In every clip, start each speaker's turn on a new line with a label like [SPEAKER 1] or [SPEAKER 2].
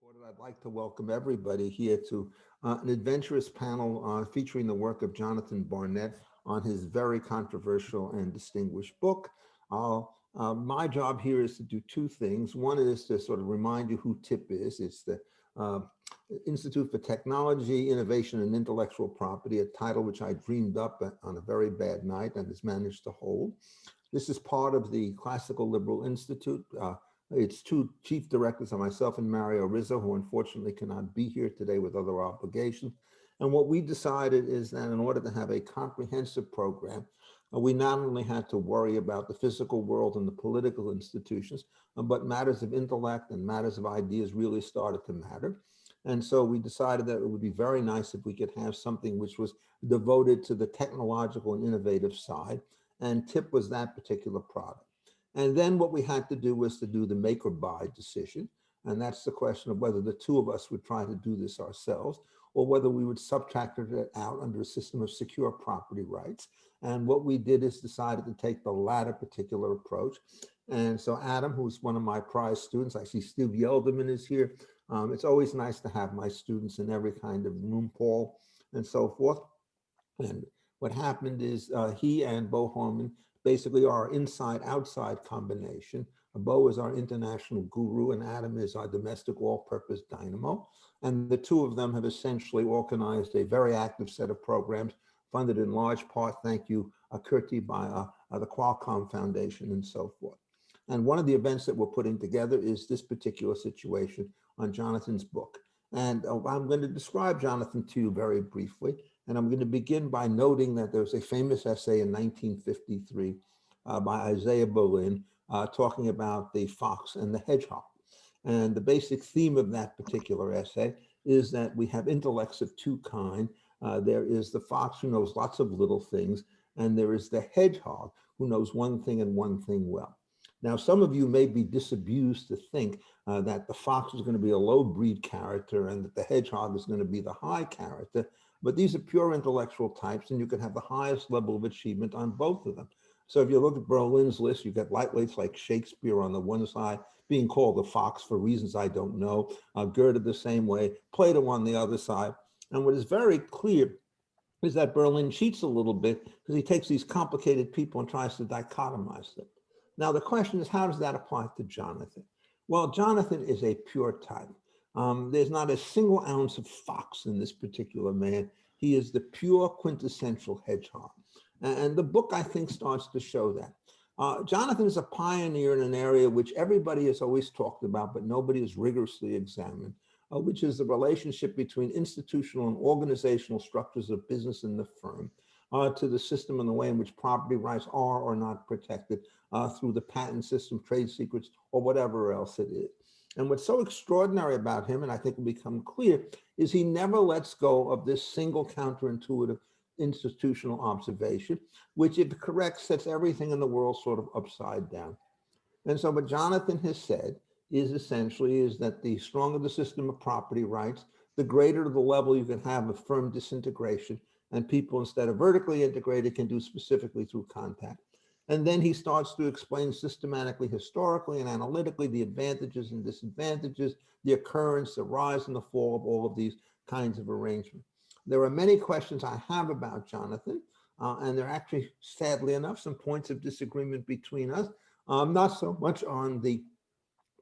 [SPEAKER 1] I'd like to welcome everybody here to an adventurous panel featuring the work of Jonathan Barnett on his very controversial and distinguished book. My job here is to do two things. One is to sort of remind you who TIP is. It's the uh, Institute for Technology, Innovation, and Intellectual Property, a title which I dreamed up on a very bad night and has managed to hold. This is part of the Classical Liberal Institute. Its two chief directors are myself and Mario Rizzo, who unfortunately cannot be here today with other obligations. And what we decided is that in order to have a comprehensive program, we not only had to worry about the physical world and the political institutions, but matters of intellect and matters of ideas really started to matter. And so we decided that it would be very nice if we could have something which was devoted to the technological and innovative side. And TIP was that particular product. And then what we had to do was to do the make or buy decision. And that's the question of whether the two of us would try to do this ourselves or whether we would subtract it out under a system of secure property rights. And what we did is decided to take the latter particular approach. And so Adam, who's one of my prize students, I see Steve Yelderman is here. It's always nice to have my students in every kind of room, Paul, and so forth. And what happened is he and Bo Horman basically are inside-outside combination. Bo is our international guru and Adam is our domestic all-purpose dynamo. And the two of them have essentially organized a very active set of programs funded in large part, thank you, Kirti, by the Qualcomm Foundation and so forth. And one of the events that we're putting together is this particular situation on Jonathan's book. And I'm going to describe Jonathan to you very briefly. And I'm going to begin by noting that there's a famous essay in 1953 by Isaiah Berlin talking about the fox and the hedgehog. And the basic theme of that particular essay is that we have intellects of two kinds. There is the fox who knows lots of little things, and there is the hedgehog who knows one thing and one thing well. Now, some of you may be disabused to think that the fox is going to be a low breed character and that the hedgehog is going to be the high character. But these are pure intellectual types, and you can have the highest level of achievement on both of them. So if you look at Berlin's list, you get lightweights like Shakespeare on the one side, being called the fox for reasons I don't know, Goethe the same way, Plato on the other side. And what is very clear is that Berlin cheats a little bit because he takes these complicated people and tries to dichotomize them. Now, the question is, how does that apply to Jonathan? Well, Jonathan is a pure type. There's not a single ounce of fox in this particular man. He is the pure quintessential hedgehog. And the book, I think, starts to show that. Jonathan is a pioneer in an area which everybody has always talked about, but nobody has rigorously examined, which is the relationship between institutional and organizational structures of business in the firm to the system and the way in which property rights are or not protected through the patent system, trade secrets, or whatever else it is. And what's so extraordinary about him, and I think will become clear, is he never lets go of this single counterintuitive institutional observation, which if correct sets everything in the world sort of upside down. And so what Jonathan has said is essentially is that the stronger the system of property rights, the greater the level you can have of firm disintegration, and people instead of vertically integrated can do specifically through contact. And then he starts to explain systematically, historically, and analytically the advantages and disadvantages, the occurrence, the rise and the fall of all of these kinds of arrangements. There are many questions I have about Jonathan, and there are actually, sadly enough, some points of disagreement between us, not so much on the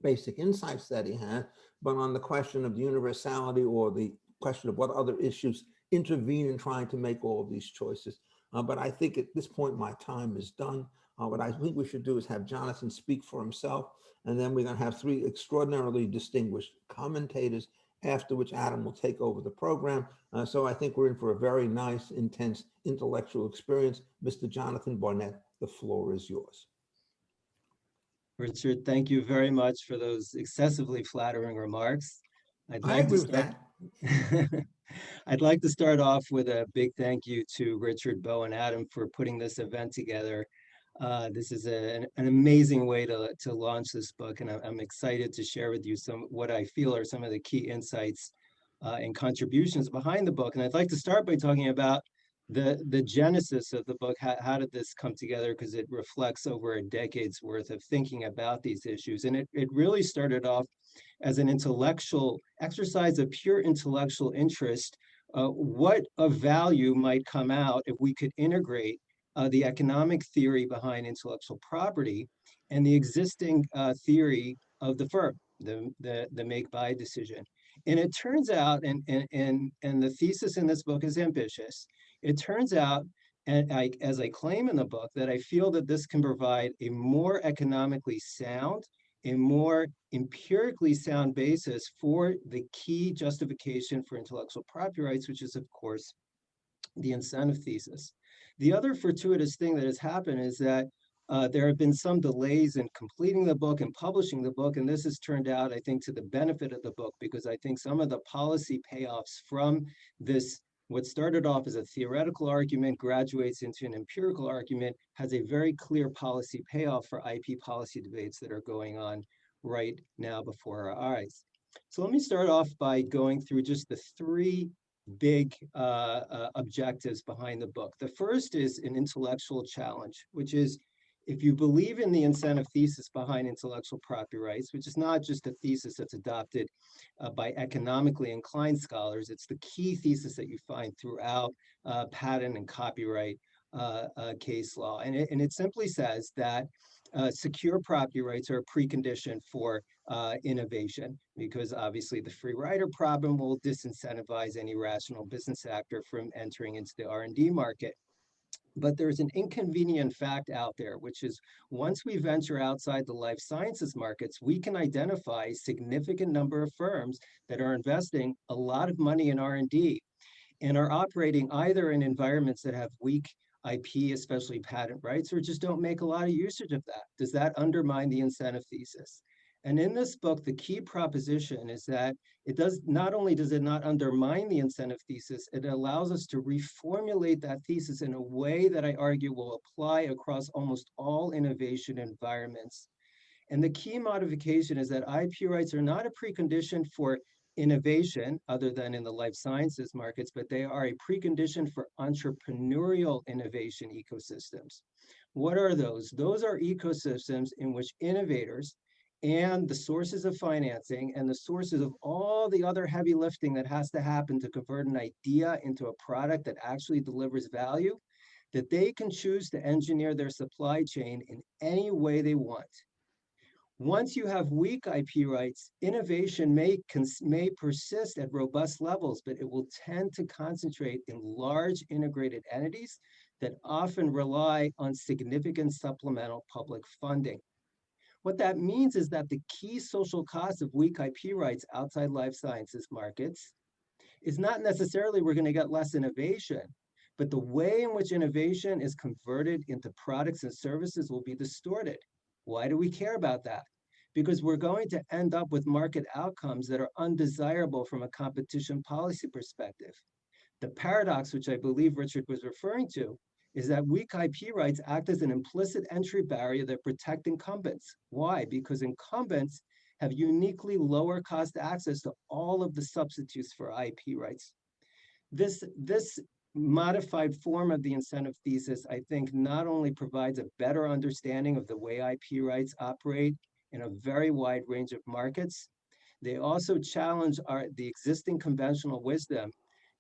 [SPEAKER 1] basic insights that he had, but on the question of the universality or the question of what other issues intervene in trying to make all of these choices. But I think at this point, my time is done. What I think we should do is have Jonathan speak for himself, and then we're going to have three extraordinarily distinguished commentators, after which Adam will take over the program. So I think we're in for a very nice, intense intellectual experience. Mr. Jonathan Barnett, the floor is yours.
[SPEAKER 2] Richard, thank you very much for those excessively flattering remarks.
[SPEAKER 1] I agree with that.
[SPEAKER 2] I'd like to start off with a big thank you to Richard, Bo, and Adam for putting this event together. This is an amazing way to launch this book, and I'm excited to share with you what I feel are some of the key insights and contributions behind the book. And I'd like to start by talking about the genesis of the book, how did this come together? Because it reflects over a decade's worth of thinking about these issues. And it really started off as an intellectual exercise of pure intellectual interest. What of value might come out if we could integrate the economic theory behind intellectual property and the existing theory of the firm, the make-buy decision. And it turns out, and the thesis in this book is ambitious, it turns out, and as I claim in the book, that I feel that this can provide a more economically sound, a more empirically sound basis for the key justification for intellectual property rights, which is, of course, the incentive thesis. The other fortuitous thing that has happened is that there have been some delays in completing the book and publishing the book, and this has turned out, I think, to the benefit of the book, because I think some of the policy payoffs from this, what started off as a theoretical argument, graduates into an empirical argument, has a very clear policy payoff for IP policy debates that are going on right now before our eyes. So let me start off by going through just the three big objectives behind the book. The first is an intellectual challenge, which is, if you believe in the incentive thesis behind intellectual property rights, which is not just a thesis that's adopted by economically inclined scholars, it's the key thesis that you find throughout patent and copyright case law. And it simply says that secure property rights are a precondition for innovation, because obviously the free rider problem will disincentivize any rational business actor from entering into the R&D market. But there's an inconvenient fact out there, which is, once we venture outside the life sciences markets, we can identify a significant number of firms that are investing a lot of money in R&D and are operating either in environments that have weak IP, especially patent rights, or just don't make a lot of usage of that. Does that undermine the incentive thesis? And in this book, the key proposition is that it does, not only does it not undermine the incentive thesis, it allows us to reformulate that thesis in a way that I argue will apply across almost all innovation environments. And the key modification is that IP rights are not a precondition for innovation, other than in the life sciences markets, but they are a precondition for entrepreneurial innovation ecosystems. What are those? Those are ecosystems in which innovators and the sources of financing and the sources of all the other heavy lifting that has to happen to convert an idea into a product that actually delivers value, that they can choose to engineer their supply chain in any way they want. Once you have weak IP rights, innovation may persist at robust levels, but it will tend to concentrate in large integrated entities that often rely on significant supplemental public funding. What that means is that the key social cost of weak IP rights outside life sciences markets is not necessarily we're going to get less innovation, but the way in which innovation is converted into products and services will be distorted. Why do we care about that? Because we're going to end up with market outcomes that are undesirable from a competition policy perspective. The paradox, which I believe Richard was referring to, is that weak IP rights act as an implicit entry barrier that protect incumbents. Why? Because incumbents have uniquely lower cost access to all of the substitutes for IP rights. This modified form of the incentive thesis, I think, not only provides a better understanding of the way IP rights operate in a very wide range of markets, they also challenge the existing conventional wisdom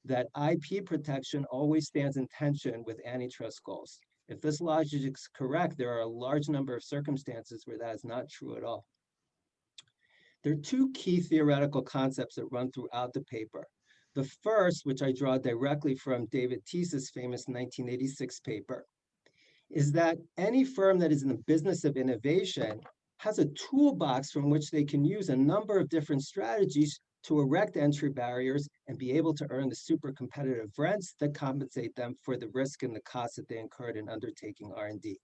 [SPEAKER 2] that IP protection always stands in tension with antitrust goals. If this logic is correct, there are a large number of circumstances where that is not true at all. There are two key theoretical concepts that run throughout the paper. The first, which I draw directly from David Thesis' famous 1986 paper, is that any firm that is in the business of innovation has a toolbox from which they can use a number of different strategies to erect entry barriers and be able to earn the super competitive rents that compensate them for the risk and the cost that they incurred in undertaking R&D.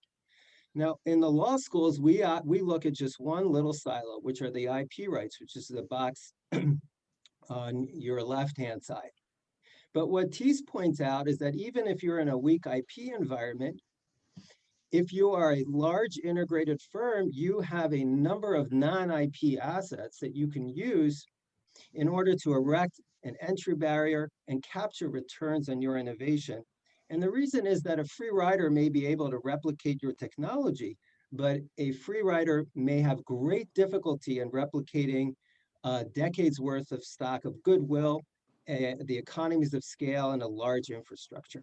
[SPEAKER 2] Now, in the law schools, we look at just one little silo, which are the IP rights, which is the box on your left-hand side. But what Teese points out is that even if you're in a weak IP environment, if you are a large integrated firm, you have a number of non-IP assets that you can use in order to erect an entry barrier and capture returns on your innovation. And the reason is that a free rider may be able to replicate your technology, but a free rider may have great difficulty in replicating decades worth of stock of goodwill, the economies of scale, and a large infrastructure.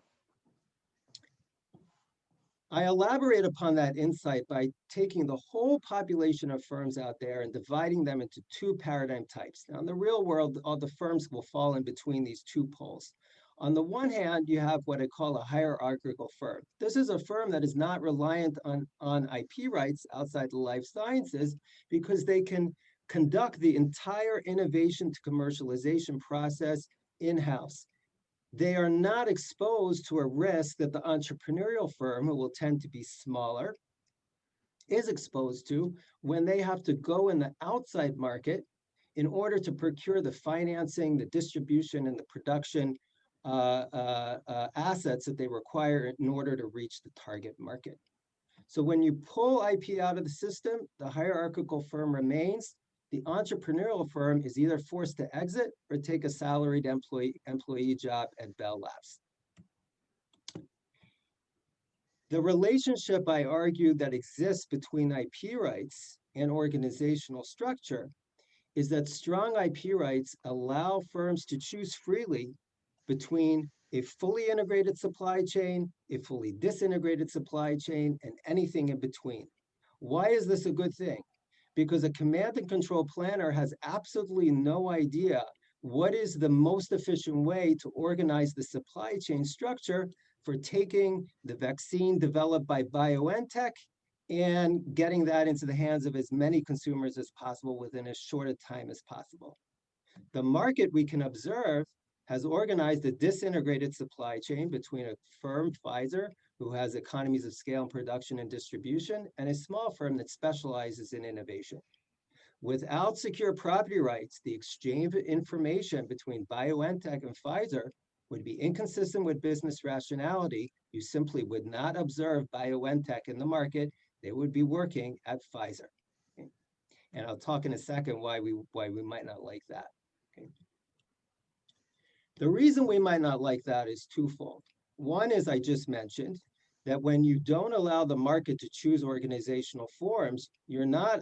[SPEAKER 2] I elaborate upon that insight by taking the whole population of firms out there and dividing them into two paradigm types. Now, in the real world, all the firms will fall in between these two poles. On the one hand, you have what I call a hierarchical firm. This is a firm that is not reliant on IP rights outside the life sciences because they can conduct the entire innovation to commercialization process in-house. They are not exposed to a risk that the entrepreneurial firm, who will tend to be smaller, is exposed to when they have to go in the outside market in order to procure the financing, the distribution, and the production assets that they require in order to reach the target market. So when you pull IP out of the system, the hierarchical firm remains. The entrepreneurial firm is either forced to exit or take a salaried employee job at Bell Labs. The relationship I argue that exists between IP rights and organizational structure is that strong IP rights allow firms to choose freely between a fully integrated supply chain, a fully disintegrated supply chain, and anything in between. Why is this a good thing? Because a command and control planner has absolutely no idea what is the most efficient way to organize the supply chain structure for taking the vaccine developed by BioNTech and getting that into the hands of as many consumers as possible within as short a time as possible. The market, we can observe, has organized a disintegrated supply chain between a firm, Pfizer, who has economies of scale in production and distribution, and a small firm that specializes in innovation. Without secure property rights, the exchange of information between BioNTech and Pfizer would be inconsistent with business rationality. You simply would not observe BioNTech in the market. They would be working at Pfizer. Okay? And I'll talk in a second why we might not like that. Okay? The reason we might not like that is twofold. One is I just mentioned, that when you don't allow the market to choose organizational forms, you're not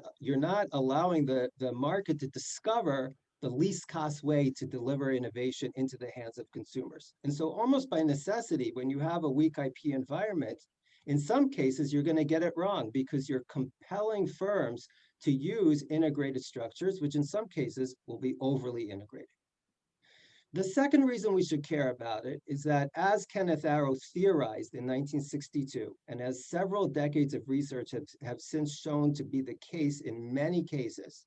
[SPEAKER 2] allowing the market to discover the least cost way to deliver innovation into the hands of consumers. And so almost by necessity, when you have a weak IP environment, in some cases, you're going to get it wrong because you're compelling firms to use integrated structures, which in some cases will be overly integrated. The second reason we should care about it is that, as Kenneth Arrow theorized in 1962, and as several decades of research have since shown to be the case in many cases,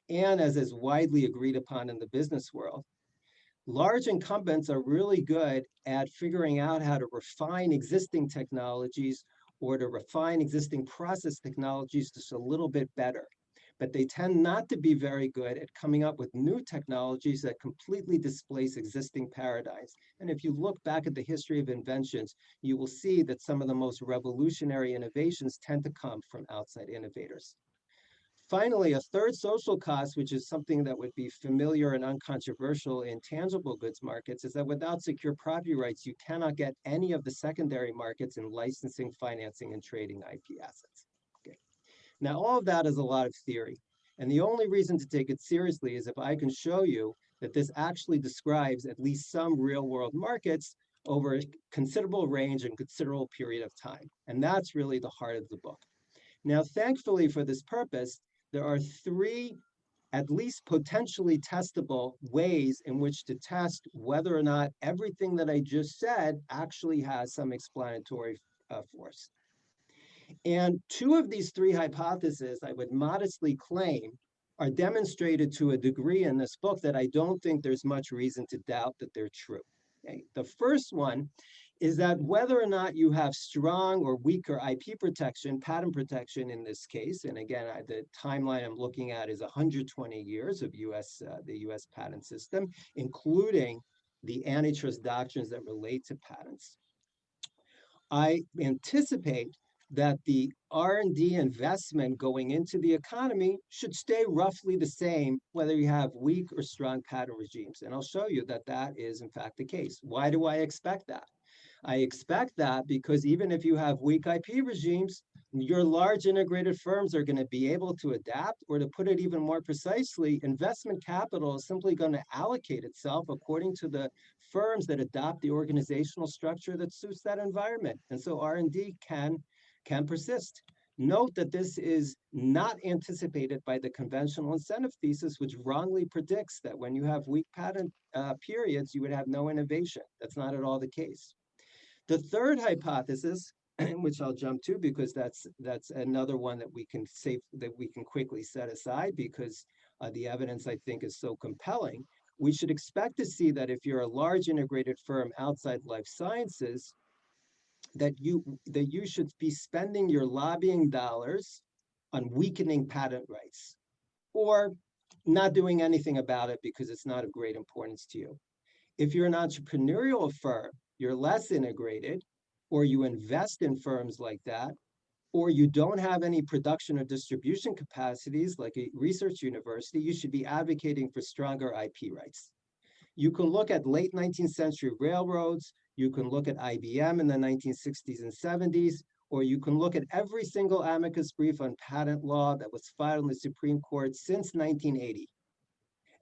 [SPEAKER 2] and as is widely agreed upon in the business world, large incumbents are really good at figuring out how to refine existing technologies or to refine existing process technologies just a little bit better. But they tend not to be very good at coming up with new technologies that completely displace existing paradigms. And if you look back at the history of inventions, you will see that some of the most revolutionary innovations tend to come from outside innovators. Finally, a third social cost, which is something that would be familiar and uncontroversial in tangible goods markets, is that without secure property rights, you cannot get any of the secondary markets in licensing, financing, and trading IP assets. Okay. Now, all of that is a lot of theory. And the only reason to take it seriously is if I can show you that this actually describes at least some real world markets over a considerable range and considerable period of time. And that's really the heart of the book. Now, thankfully for this purpose, there are three at least potentially testable ways in which to test whether or not everything that I just said actually has some explanatory force. And two of these three hypotheses, I would modestly claim, are demonstrated to a degree in this book that I don't think there's much reason to doubt that they're true. Okay? The first one is that whether or not you have strong or weaker IP protection, patent protection in this case, and again, the timeline I'm looking at is 120 years of the US patent system, including the antitrust doctrines that relate to patents. I anticipate that the R&D investment going into the economy should stay roughly the same, whether you have weak or strong patent regimes. And I'll show you that that is in fact the case. Why do I expect that? I expect that because even if you have weak IP regimes, your large integrated firms are going to be able to adapt, or to put it even more precisely, investment capital is simply going to allocate itself according to the firms that adopt the organizational structure that suits that environment. And so R&D can persist. Note that this is not anticipated by the conventional incentive thesis, which wrongly predicts that when you have weak patent periods, you would have no innovation. That's not at all the case. The third hypothesis, which I'll jump to because that's another one that we can quickly set aside because the evidence, I think, is so compelling. We should expect to see that if you're a large integrated firm outside life sciences, that you should be spending your lobbying dollars on weakening patent rights, or not doing anything about it because it's not of great importance to you. If you're an entrepreneurial firm, you're less integrated, or you invest in firms like that, or you don't have any production or distribution capacities like a research university, you should be advocating for stronger IP rights. You can look at late 19th century railroads, you can look at IBM in the 1960s and 70s, or you can look at every single amicus brief on patent law that was filed in the Supreme Court since 1980.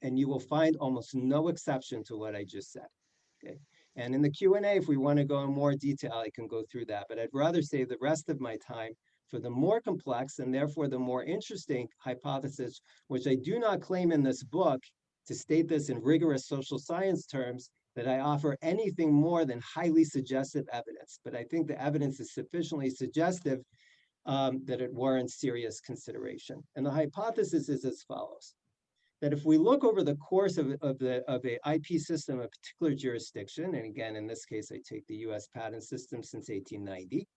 [SPEAKER 2] And you will find almost no exception to what I just said. Okay. And in the Q&A, if we want to go in more detail, I can go through that. But I'd rather save the rest of my time for the more complex and therefore the more interesting hypothesis, which I do not claim in this book to state this in rigorous social science terms, that I offer anything more than highly suggestive evidence. But I think the evidence is sufficiently suggestive that it warrants serious consideration. And the hypothesis is as follows: that if we look over the course of a IP system of a particular jurisdiction, and again, in this case, I take the US patent system since 1890,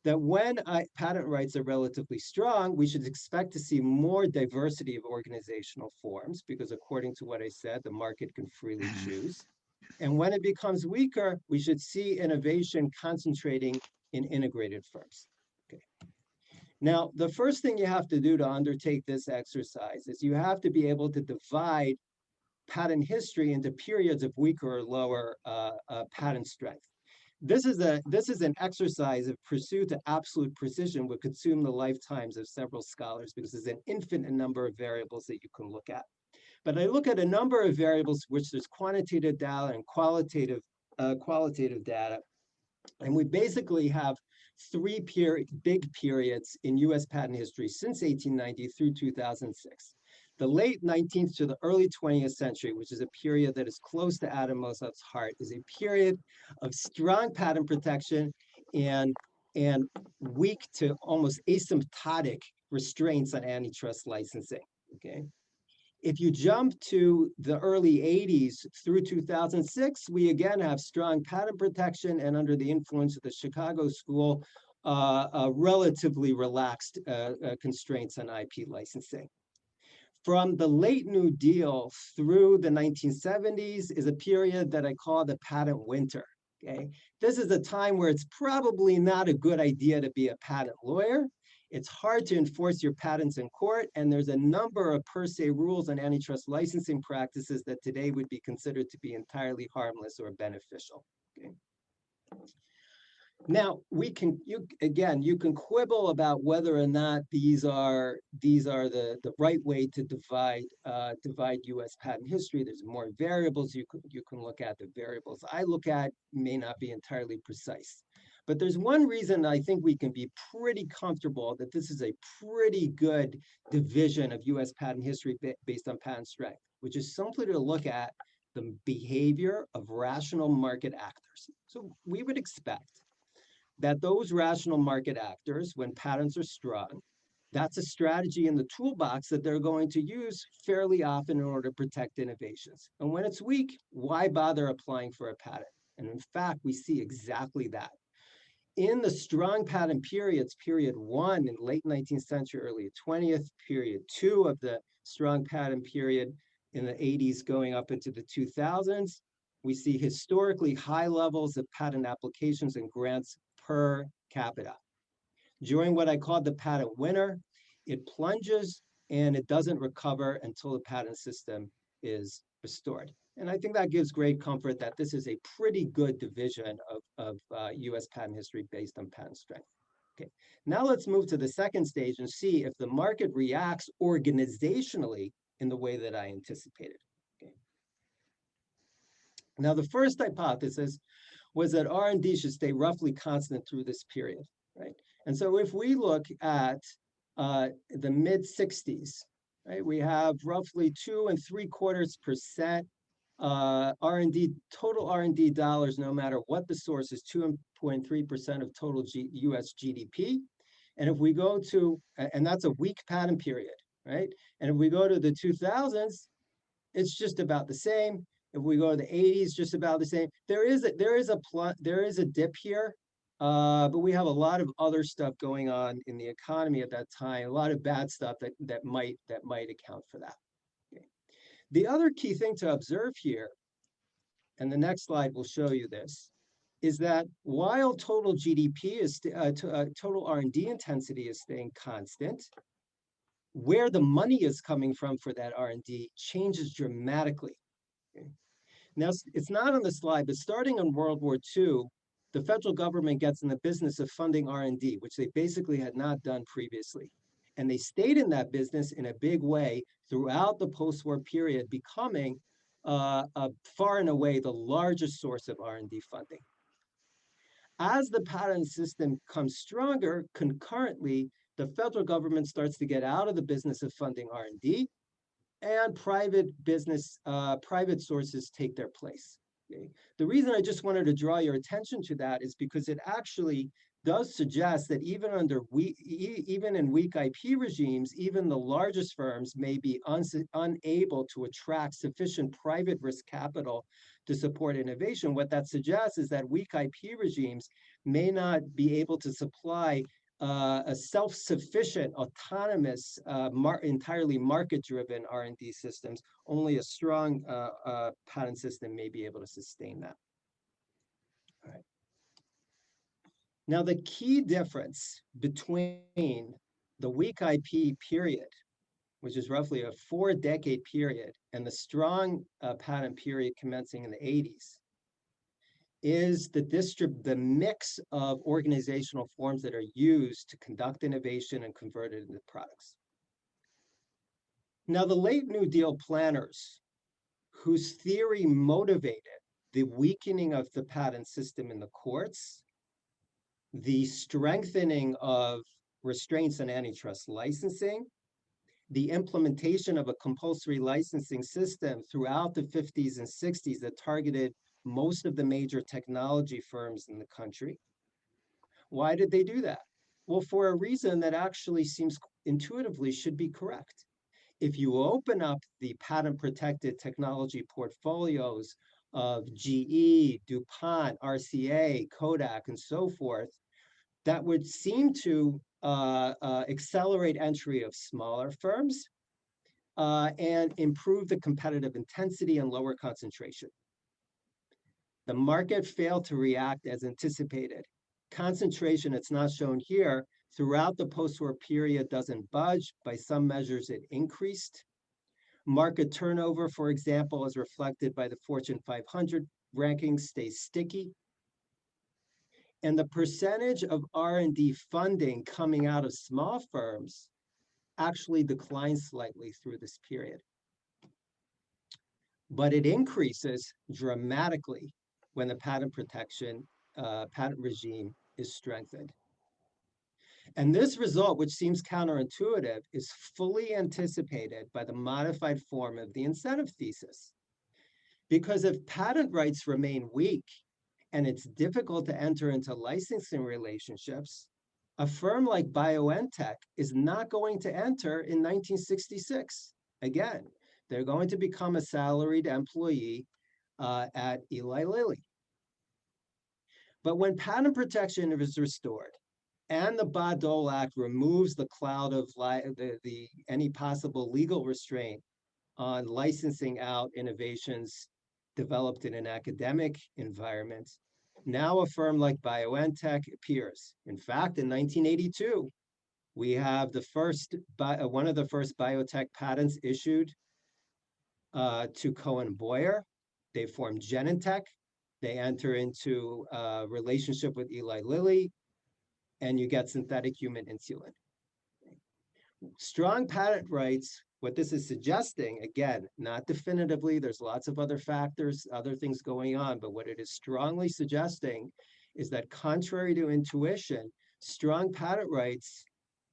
[SPEAKER 2] that when patent rights are relatively strong, we should expect to see more diversity of organizational forms, because according to what I said, the market can freely choose. And when it becomes weaker, we should see innovation concentrating in integrated firms. Okay. Now, the first thing you have to do to undertake this exercise is you have to be able to divide patent history into periods of weaker or lower patent strength. This is an exercise of pursuit to absolute precision would consume the lifetimes of several scholars because there's an infinite number of variables that you can look at. But I look at a number of variables which there's quantitative data and qualitative data, and we basically have three big periods in US patent history since 1890 through 2006. The late 19th to the early 20th century, which is a period that is close to Adam Mosov's heart, is a period of strong patent protection and weak to almost asymptotic restraints on antitrust licensing, okay? If you jump to the early 80s through 2006, we again have strong patent protection and under the influence of the Chicago School, relatively relaxed constraints on IP licensing. From the late New Deal through the 1970s is a period that I call the patent winter, okay? This is a time where it's probably not a good idea to be a patent lawyer. It's hard to enforce your patents in court, and there's a number of per se rules on antitrust licensing practices that today would be considered to be entirely harmless or beneficial, okay? Now, you can quibble about whether or not these are the right way to divide U.S. patent history. There's more variables you can look at. The variables I look at may not be entirely precise. But there's one reason I think we can be pretty comfortable that this is a pretty good division of U.S. patent history based on patent strength, which is simply to look at the behavior of rational market actors. So we would expect that those rational market actors, when patents are strong, that's a strategy in the toolbox that they're going to use fairly often in order to protect innovations. And when it's weak, why bother applying for a patent? And in fact, we see exactly that. In the strong patent periods, period one in late 19th century, early 20th, period two of the strong patent period in the 80s going up into the 2000s, we see historically high levels of patent applications and grants per capita. During what I call the patent winter, it plunges and it doesn't recover until the patent system is restored. And I think that gives great comfort that this is a pretty good division of US patent history based on patent strength. Okay, now let's move to the second stage and see if the market reacts organizationally in the way that I anticipated. Okay. Now, the first hypothesis was that R&D should stay roughly constant through this period, right? And so if we look at the mid 60s, right, we have roughly 2.75% R&D, total R&D dollars, no matter what the source, is 2.3% of total US GDP. And if we go to, and that's a weak patent period, right? And if we go to the 2000s, it's just about the same. If we go to the 80s, just about the same. There is a dip here, but we have a lot of other stuff going on in the economy at that time, a lot of bad stuff that might account for that. Okay. The other key thing to observe here, and the next slide will show you this, is that while total GDP is total R&D intensity is staying constant, where the money is coming from for that R&D changes dramatically. Okay. Now, it's not on the slide, but starting in World War II, the federal government gets in the business of funding R&D, which they basically had not done previously. And they stayed in that business in a big way throughout the post-war period, becoming far and away the largest source of R&D funding. As the patent system comes stronger, concurrently, the federal government starts to get out of the business of funding R&D, and private sources take their place. Okay? The reason I just wanted to draw your attention to that is because it actually does suggest that even in weak IP regimes, even the largest firms may be unable to attract sufficient private risk capital to support innovation. What that suggests is that weak IP regimes may not be able to supply a self-sufficient, autonomous, entirely market-driven R&D systems. Only a strong patent system may be able to sustain that. All right. Now, the key difference between the weak IP period, which is roughly a 4-decade period, and the strong patent period commencing in the 80s, is the mix of organizational forms that are used to conduct innovation and convert it into products. Now, the late New Deal planners, whose theory motivated the weakening of the patent system in the courts, the strengthening of restraints on antitrust licensing, the implementation of a compulsory licensing system throughout the 50s and 60s that targeted most of the major technology firms in the country. Why did they do that? Well, for a reason that actually seems intuitively should be correct. If you open up the patent-protected technology portfolios of GE, DuPont, RCA, Kodak, and so forth, that would seem to accelerate entry of smaller firms and improve the competitive intensity and lower concentration. The market failed to react as anticipated. Concentration, it's not shown here, throughout the post-war period doesn't budge. By some measures, it increased. Market turnover, for example, as reflected by the Fortune 500 rankings, stays sticky. And the percentage of R&D funding coming out of small firms actually declines slightly through this period. But it increases dramatically when the patent regime is strengthened. And this result, which seems counterintuitive, is fully anticipated by the modified form of the incentive thesis. Because if patent rights remain weak and it's difficult to enter into licensing relationships, a firm like BioNTech is not going to enter in 1966. Again, they're going to become a salaried employee at Eli Lilly. But when patent protection is restored and the Bayh-Dole Act removes the cloud of any possible legal restraint on licensing out innovations developed in an academic environment, now a firm like BioNTech appears. In fact, in 1982, we have one of the first biotech patents issued to Cohen Boyer. They form Genentech. They enter into a relationship with Eli Lilly, and you get synthetic human insulin. Strong patent rights, what this is suggesting, again, not definitively, there's lots of other factors, other things going on, but what it is strongly suggesting is that contrary to intuition, strong patent rights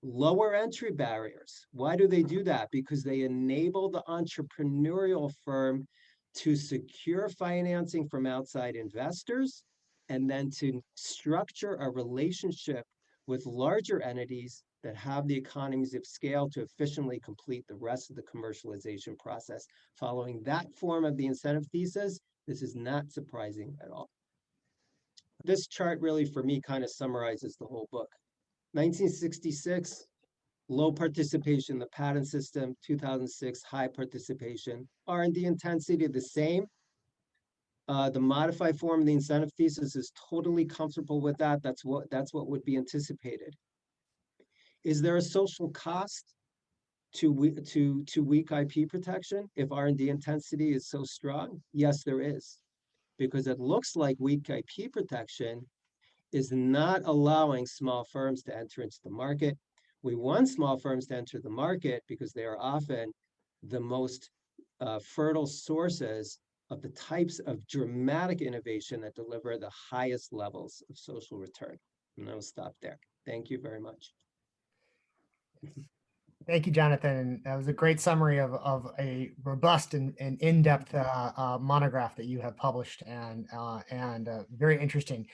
[SPEAKER 2] lower entry barriers. Why do they do that? Because they enable the entrepreneurial firm to secure financing from outside investors and then to structure a relationship with larger entities that have the economies of scale to efficiently complete the rest of the commercialization process. Following that form of the incentive thesis, this is not surprising at all. This chart really, for me, kind of summarizes the whole book. 1966, low participation in the patent system. 2006, high participation. R&D intensity the same. The modified form of the incentive thesis is totally comfortable with that. That's what would be anticipated. Is there a social cost to weak IP protection if R&D intensity is so strong? Yes, there is, because it looks like weak IP protection is not allowing small firms to enter into the market. We want small firms to enter the market because they are often the most fertile sources of the types of dramatic innovation that deliver the highest levels of social return. And I'll stop there. Thank you very much.
[SPEAKER 3] Thank you, Jonathan. That was a great summary of a robust and in-depth monograph that you have published, and very interesting.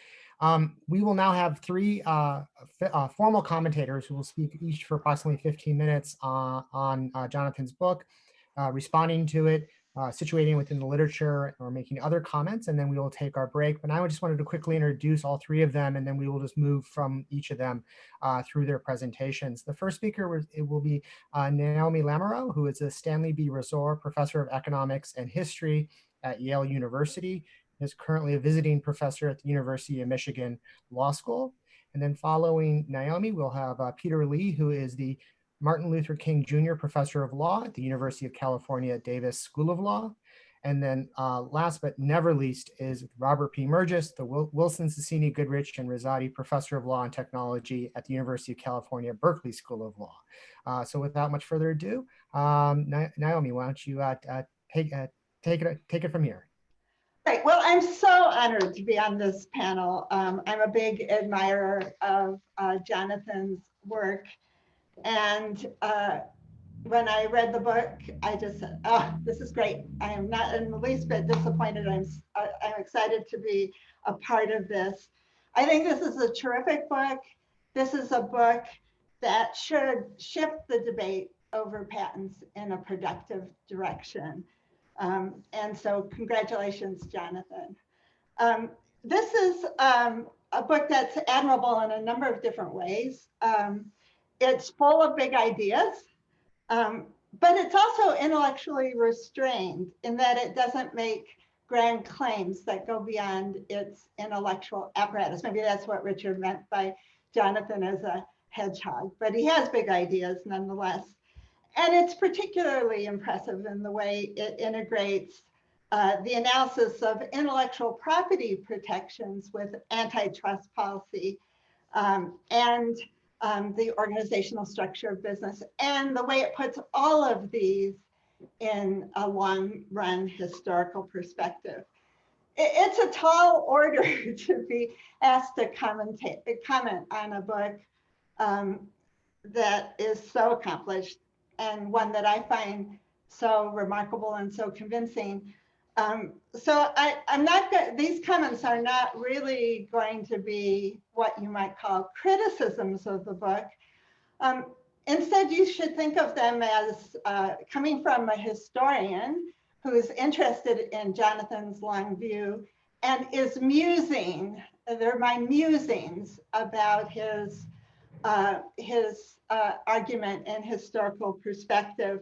[SPEAKER 3] We will now have three formal commentators who will speak each for approximately 15 minutes on Jonathan's book, responding to it, situating within the literature, or making other comments, and then we will take our break. But I just wanted to quickly introduce all three of them, and then we will just move from each of them through their presentations. The first speaker will be Naomi Lamoreaux, who is a Stanley B. Resor Professor of Economics and History at Yale University, is currently a visiting professor at the University of Michigan Law School. And then following Naomi, we'll have Peter Lee, who is the Martin Luther King Jr. Professor of Law at the University of California, Davis School of Law. And then last but never least is Robert P. Murgis, the Wilson Cicini Goodrich and Rosati Professor of Law and Technology at the University of California, Berkeley School of Law. So without much further ado, Naomi, why don't you take it from here?
[SPEAKER 4] Right. Well, I'm so honored to be on this panel. I'm a big admirer of Jonathan's work. And when I read the book, I just said, oh, this is great. I am not in the least bit disappointed. I'm excited to be a part of this. I think this is a terrific book. This is a book that should shift the debate over patents in a productive direction. And so congratulations, Jonathan. This is a book that's admirable in a number of different ways. It's full of big ideas, but it's also intellectually restrained in that it doesn't make grand claims that go beyond its intellectual apparatus. Maybe that's what Richard meant by Jonathan as a hedgehog, but he has big ideas nonetheless. And it's particularly impressive in the way it integrates the analysis of intellectual property protections with antitrust policy and the organizational structure of business, and the way it puts all of these in a long-run historical perspective. It's a tall order to be asked to comment on a book that is so accomplished and one that I find so remarkable and so convincing. So I'm not good. These comments are not really going to be what you might call criticisms of the book. Instead, you should think of them as coming from a historian who is interested in Jonathan's long view and is musing. They're my musings about his argument and historical perspective.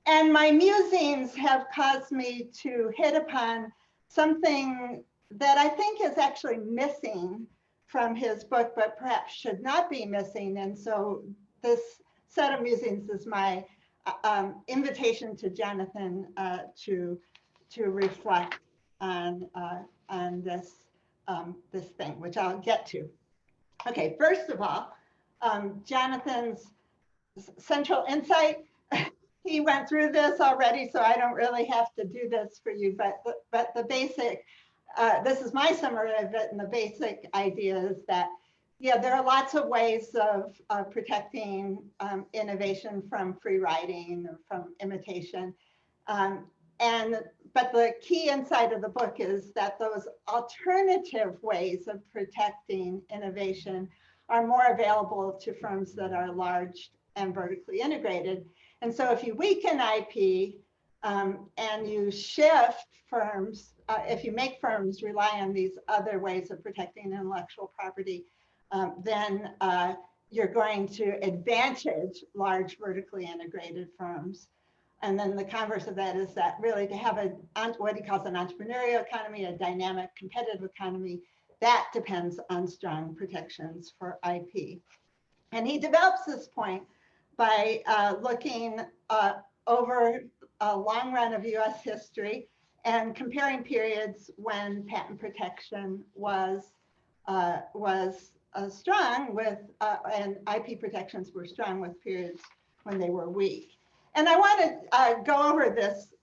[SPEAKER 4] And my musings have caused me to hit upon something that I think is actually missing from his book, but perhaps should not be missing. And so this set of musings is my invitation to Jonathan to reflect on this thing, which I'll get to. Okay, first of all, Jonathan's central insight. He went through this already, so I don't really have to do this for you, but the basic, this is my summary of it, and the basic idea is that, yeah, there are lots of ways of protecting innovation from free riding or from imitation. But the key insight of the book is that those alternative ways of protecting innovation are more available to firms that are large and vertically integrated. And so if you weaken IP and you shift firms, if you make firms rely on these other ways of protecting intellectual property, then you're going to advantage large vertically integrated firms. And then the converse of that is that really to have what he calls an entrepreneurial economy, a dynamic competitive economy, that depends on strong protections for IP. And he develops this point by looking over a long run of US history and comparing periods when patent protection was strong with, and IP protections were strong with periods when they were weak. And I want to go over this,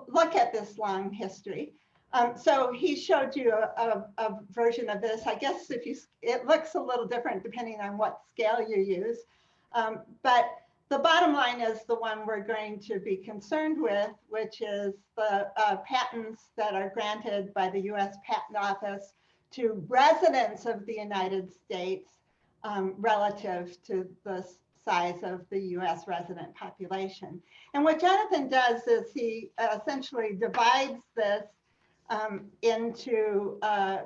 [SPEAKER 4] look at this long history. So he showed you a version of this. I guess it looks a little different depending on what scale you use. But the bottom line is the one we're going to be concerned with, which is the patents that are granted by the US Patent Office to residents of the United States relative to the size of the US resident population. And what Jonathan does is he essentially divides this into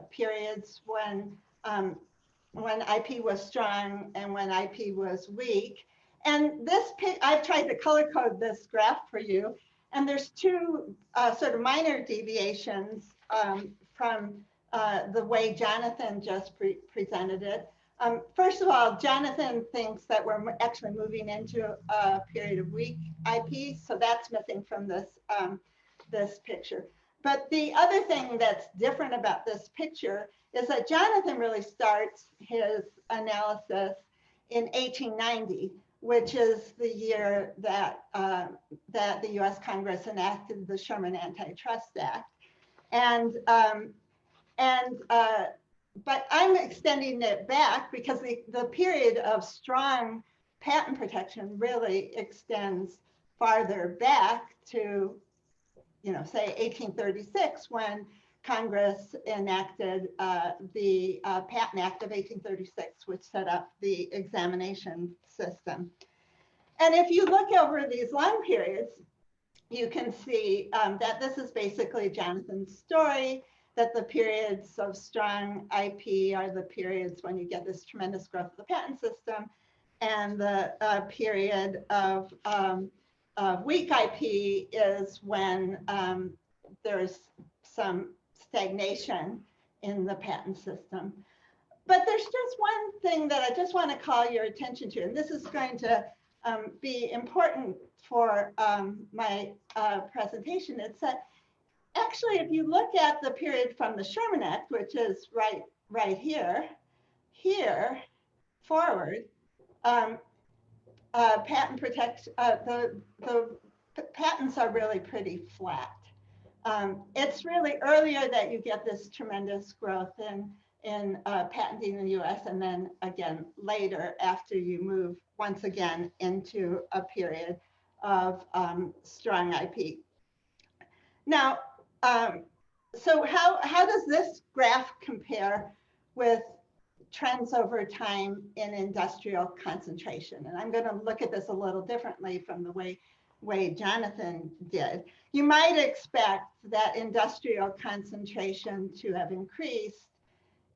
[SPEAKER 4] periods when IP was strong and when IP was weak. And I've tried to color code this graph for you. And there's two sort of minor deviations from the way Jonathan just presented it. First of all, Jonathan thinks that we're actually moving into a period of weak IP, so that's missing from this, this picture. But the other thing that's different about this picture is that Jonathan really starts his analysis in 1890, which is the year that, that the US Congress enacted the Sherman Antitrust Act. But I'm extending it back because the period of strong patent protection really extends farther back to, say 1836, when Congress enacted the Patent Act of 1836, which set up the examination system. And if you look over these long periods, you can see that this is basically Jonathan's story, that the periods of strong IP are the periods when you get this tremendous growth of the patent system, and the period of weak IP is when there's some stagnation in the patent system. But there's just one thing that I just want to call your attention to, and this is going to be important for my presentation. It's that actually, if you look at the period from the Sherman Act, which is right here forward, patent protection, the patents are really pretty flat. It's really earlier that you get this tremendous growth in patenting in the US, and then again later after you move once again into a period of strong IP. Now, so how does this graph compare with trends over time in industrial concentration? And I'm going to look at this a little differently from the way Jonathan did. You might expect that industrial concentration to have increased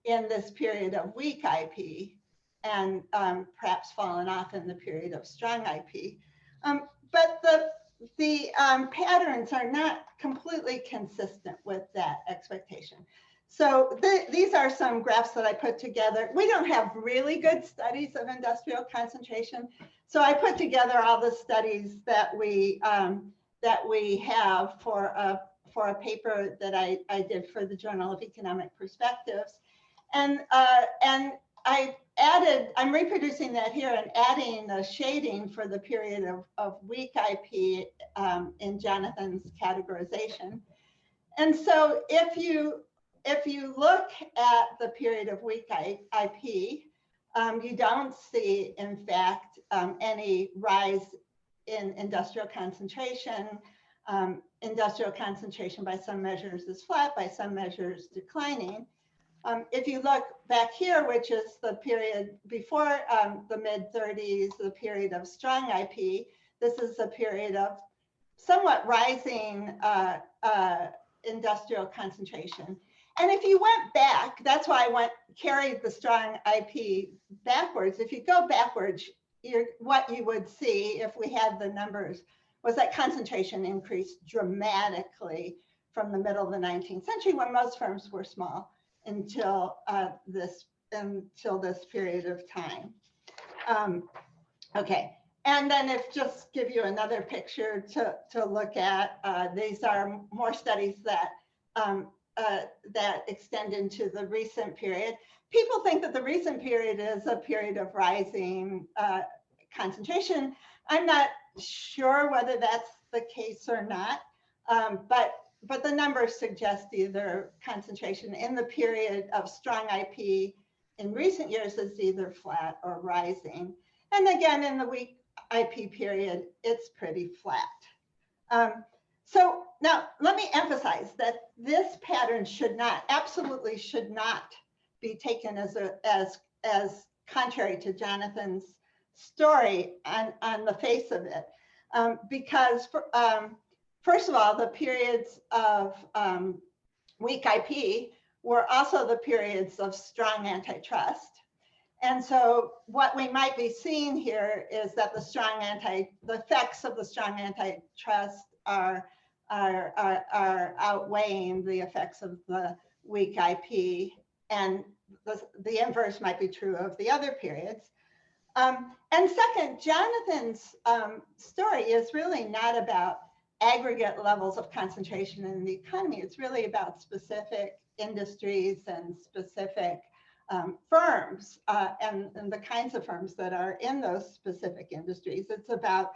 [SPEAKER 4] in this period of weak IP and perhaps fallen off in the period of strong IP. But the patterns are not completely consistent with that expectation. So these are some graphs that I put together. We don't have really good studies of industrial concentration, so I put together all the studies that we have for for a paper that I did for the Journal of Economic Perspectives. And I'm reproducing that here and adding the shading for the period of weak IP in Jonathan's categorization. And so if you look at the period of weak IP, you don't see, in fact, any rise in industrial concentration. Industrial concentration by some measures is flat, by some measures declining. If you look back here, which is the period before the mid-30s, the period of strong IP, this is a period of somewhat rising industrial concentration. And if you went back, that's why I carried the strong IP backwards. If you go backwards, what you would see if we had the numbers was that concentration increased dramatically from the middle of the 19th century, when most firms were small, until this period of time. Okay, and then just give you another picture to look at. These are more studies that extend into the recent period. People think that the recent period is a period of rising concentration. I'm not sure whether that's the case or not, but the numbers suggest either concentration in the period of strong IP in recent years is either flat or rising. And again, in the weak IP period, it's pretty flat. So now let me emphasize that this pattern absolutely should not be taken as contrary to Jonathan's story on the face of it, because first of all, the periods of weak IP were also the periods of strong antitrust. And so what we might be seeing here is that the effects of the strong antitrust are outweighing the effects of the weak IP, and the inverse might be true of the other periods. And second, Jonathan's story is really not about aggregate levels of concentration in the economy. It's really about specific industries and specific firms and the kinds of firms that are in those specific industries. It's about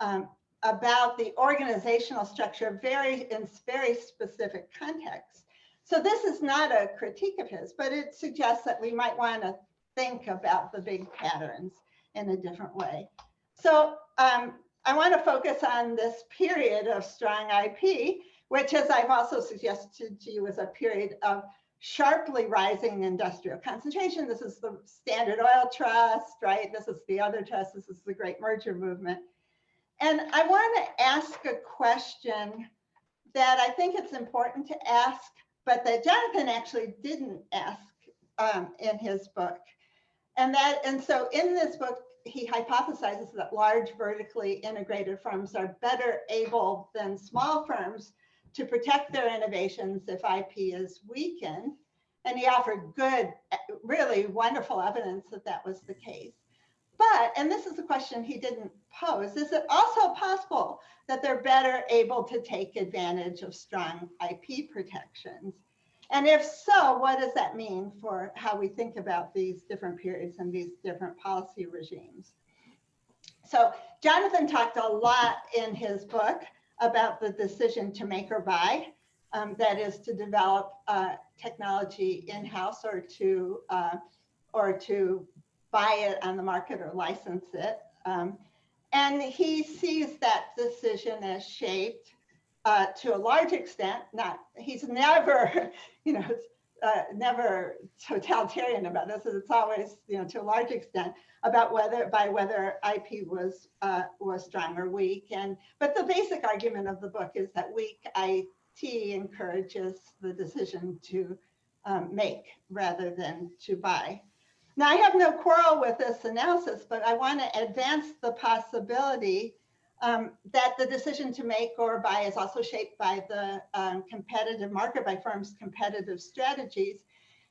[SPEAKER 4] the organizational structure in very specific contexts. So this is not a critique of his, but it suggests that we might want to think about the big patterns in a different way. So I want to focus on this period of strong IP, which, as I've also suggested to you, is a period of sharply rising industrial concentration. This is the Standard Oil Trust, right? This is the other trust. This is the Great Merger Movement. And I want to ask a question that I think it's important to ask, but that Jonathan actually didn't ask in his book. And so in this book, he hypothesizes that large vertically integrated firms are better able than small firms to protect their innovations if IP is weakened. And he offered good, really wonderful evidence that that was the case. But, and this is a question he didn't pose, is it also possible that they're better able to take advantage of strong IP protections? And if so, what does that mean for how we think about these different periods and these different policy regimes? So Jonathan talked a lot in his book about the decision to make or buy, that is to develop technology in-house or to buy it on the market or license it. And he sees that decision as shaped to a large extent, he's never, never totalitarian about this. It's always, to a large extent about whether IP was strong or weak. But the basic argument of the book is that weak IT encourages the decision to make rather than to buy. Now, I have no quarrel with this analysis, but I want to advance the possibility that the decision to make or buy is also shaped by the competitive market, by firms' competitive strategies.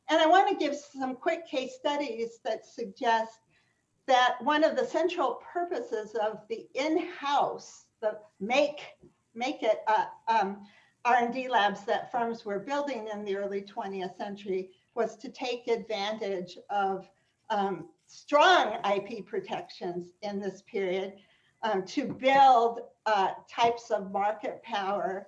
[SPEAKER 4] And I want to give some quick case studies that suggest that one of the central purposes of the in-house, the make it R&D labs that firms were building in the early 20th century was to take advantage of strong IP protections in this period to build types of market power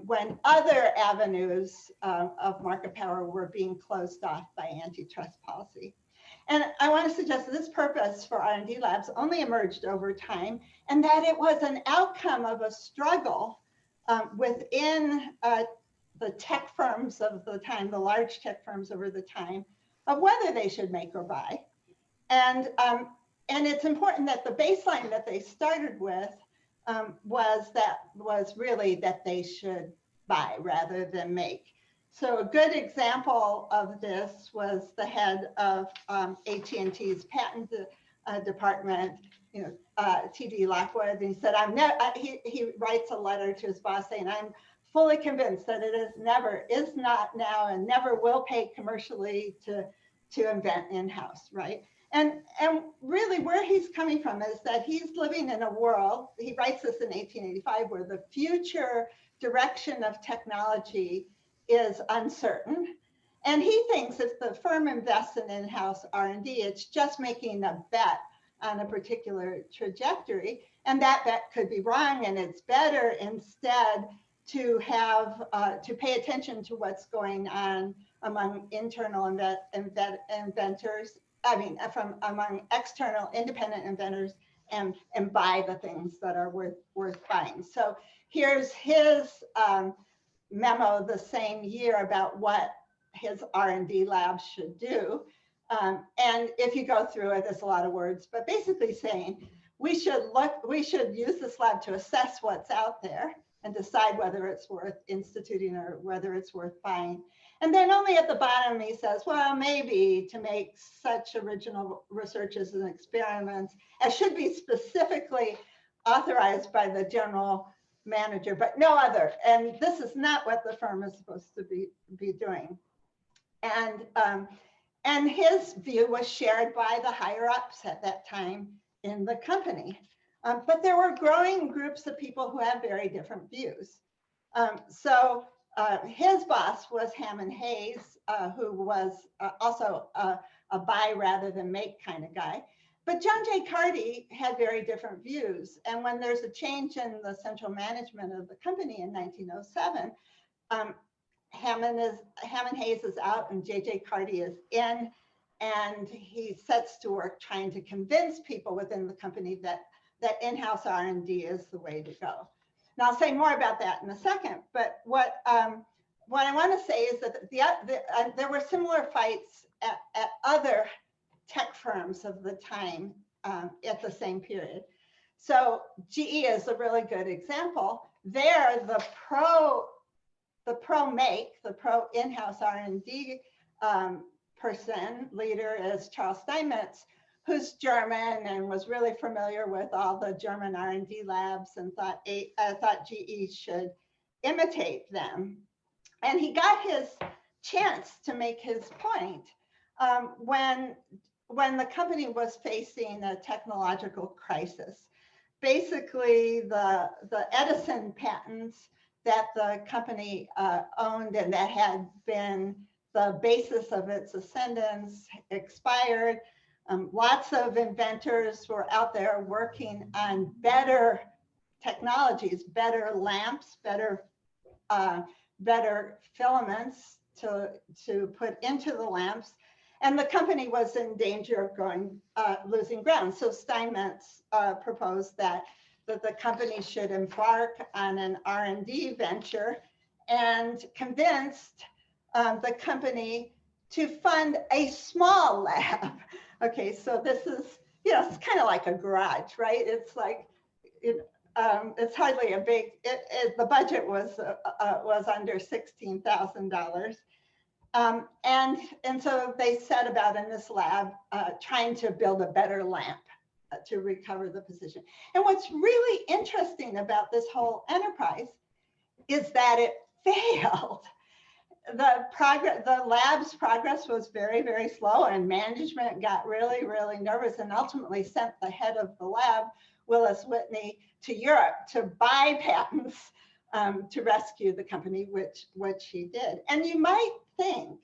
[SPEAKER 4] when other avenues of market power were being closed off by antitrust policy. And I want to suggest that this purpose for R&D labs only emerged over time, and that it was an outcome of a struggle within the tech firms of the time, the large tech firms over the time, of whether they should make or buy. And it's important that the baseline that they started with was really that they should buy rather than make. So a good example of this was the head of AT&T's patent department, T.D. Lockwood. And he said, he writes a letter to his boss saying, I'm fully convinced that it is not now and never will pay commercially to invent in-house, right? And really where he's coming from is that he's living in a world, he writes this in 1885, where the future direction of technology is uncertain. And he thinks if the firm invests in in-house R&D, it's just making a bet on a particular trajectory. And that bet could be wrong. And it's better instead to have, to pay attention to what's going on among internal inventors, among external independent inventors, and buy the things that are worth buying. So here's his memo the same year about what his R&D lab should do. And if you go through it, there's a lot of words, but basically saying we should use this lab to assess what's out there and decide whether it's worth instituting or whether it's worth buying. And then only at the bottom, he says, well, maybe to make such original researches and experiments as should be specifically authorized by the general manager, but no other. And this is not what the firm is supposed to be doing. And his view was shared by the higher ups at that time in the company. But there were growing groups of people who had very different views. So his boss was Hammond Hayes, who was also a buy rather than make kind of guy. But John J. Carty had very different views. And when there's a change in the central management of the company in 1907, Hammond Hayes is out and J.J. Carty is in, and he sets to work trying to convince people within the company that in-house R&D is the way to go. Now I'll say more about that in a second, but what I want to say is that there were similar fights at other tech firms of the time at the same period. So GE is a really good example. There, the pro in-house R&D leader is Charles Steinmetz, who's German and was really familiar with all the German R&D labs and thought GE should imitate them. And he got his chance to make his point when the company was facing a technological crisis. Basically, the Edison patents that the company owned and that had been the basis of its ascendance expired. Lots of inventors were out there working on better technologies, better lamps, better filaments to put into the lamps. And the company was in danger of losing ground. So Steinmetz proposed that the company should embark on an R&D venture and convinced the company to fund a small lab. Okay, so this is, it's kind of like a garage, right? It's like, it's hardly a big, the budget was under $16,000. And so they set about in this lab trying to build a better lamp to recover the position. And what's really interesting about this whole enterprise is that it failed. The lab's progress was very, very slow, and management got really, really nervous and ultimately sent the head of the lab, Willis Whitney, to Europe to buy patents to rescue the company, which he did. And you might think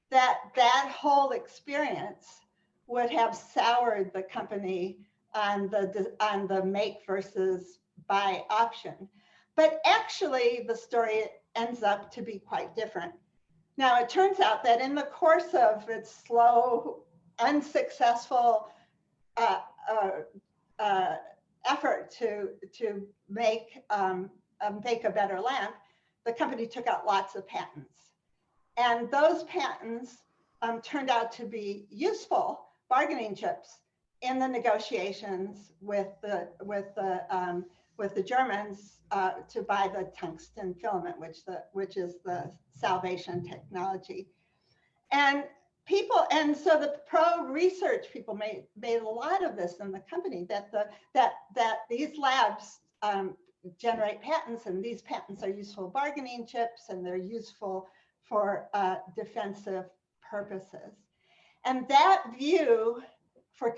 [SPEAKER 4] that that whole experience would have soured the company on the make versus buy option. But actually, the story ends up to be quite different. Now, it turns out that in the course of its slow, unsuccessful effort to make a better lamp, the company took out lots of patents. And those patents turned out to be useful bargaining chips in the negotiations with the Germans to buy the tungsten filament, which is the salvation technology. And so the pro-research people made a lot of this in the company, that these labs generate patents, and these patents are useful bargaining chips, and they're useful for defensive purposes. And that view for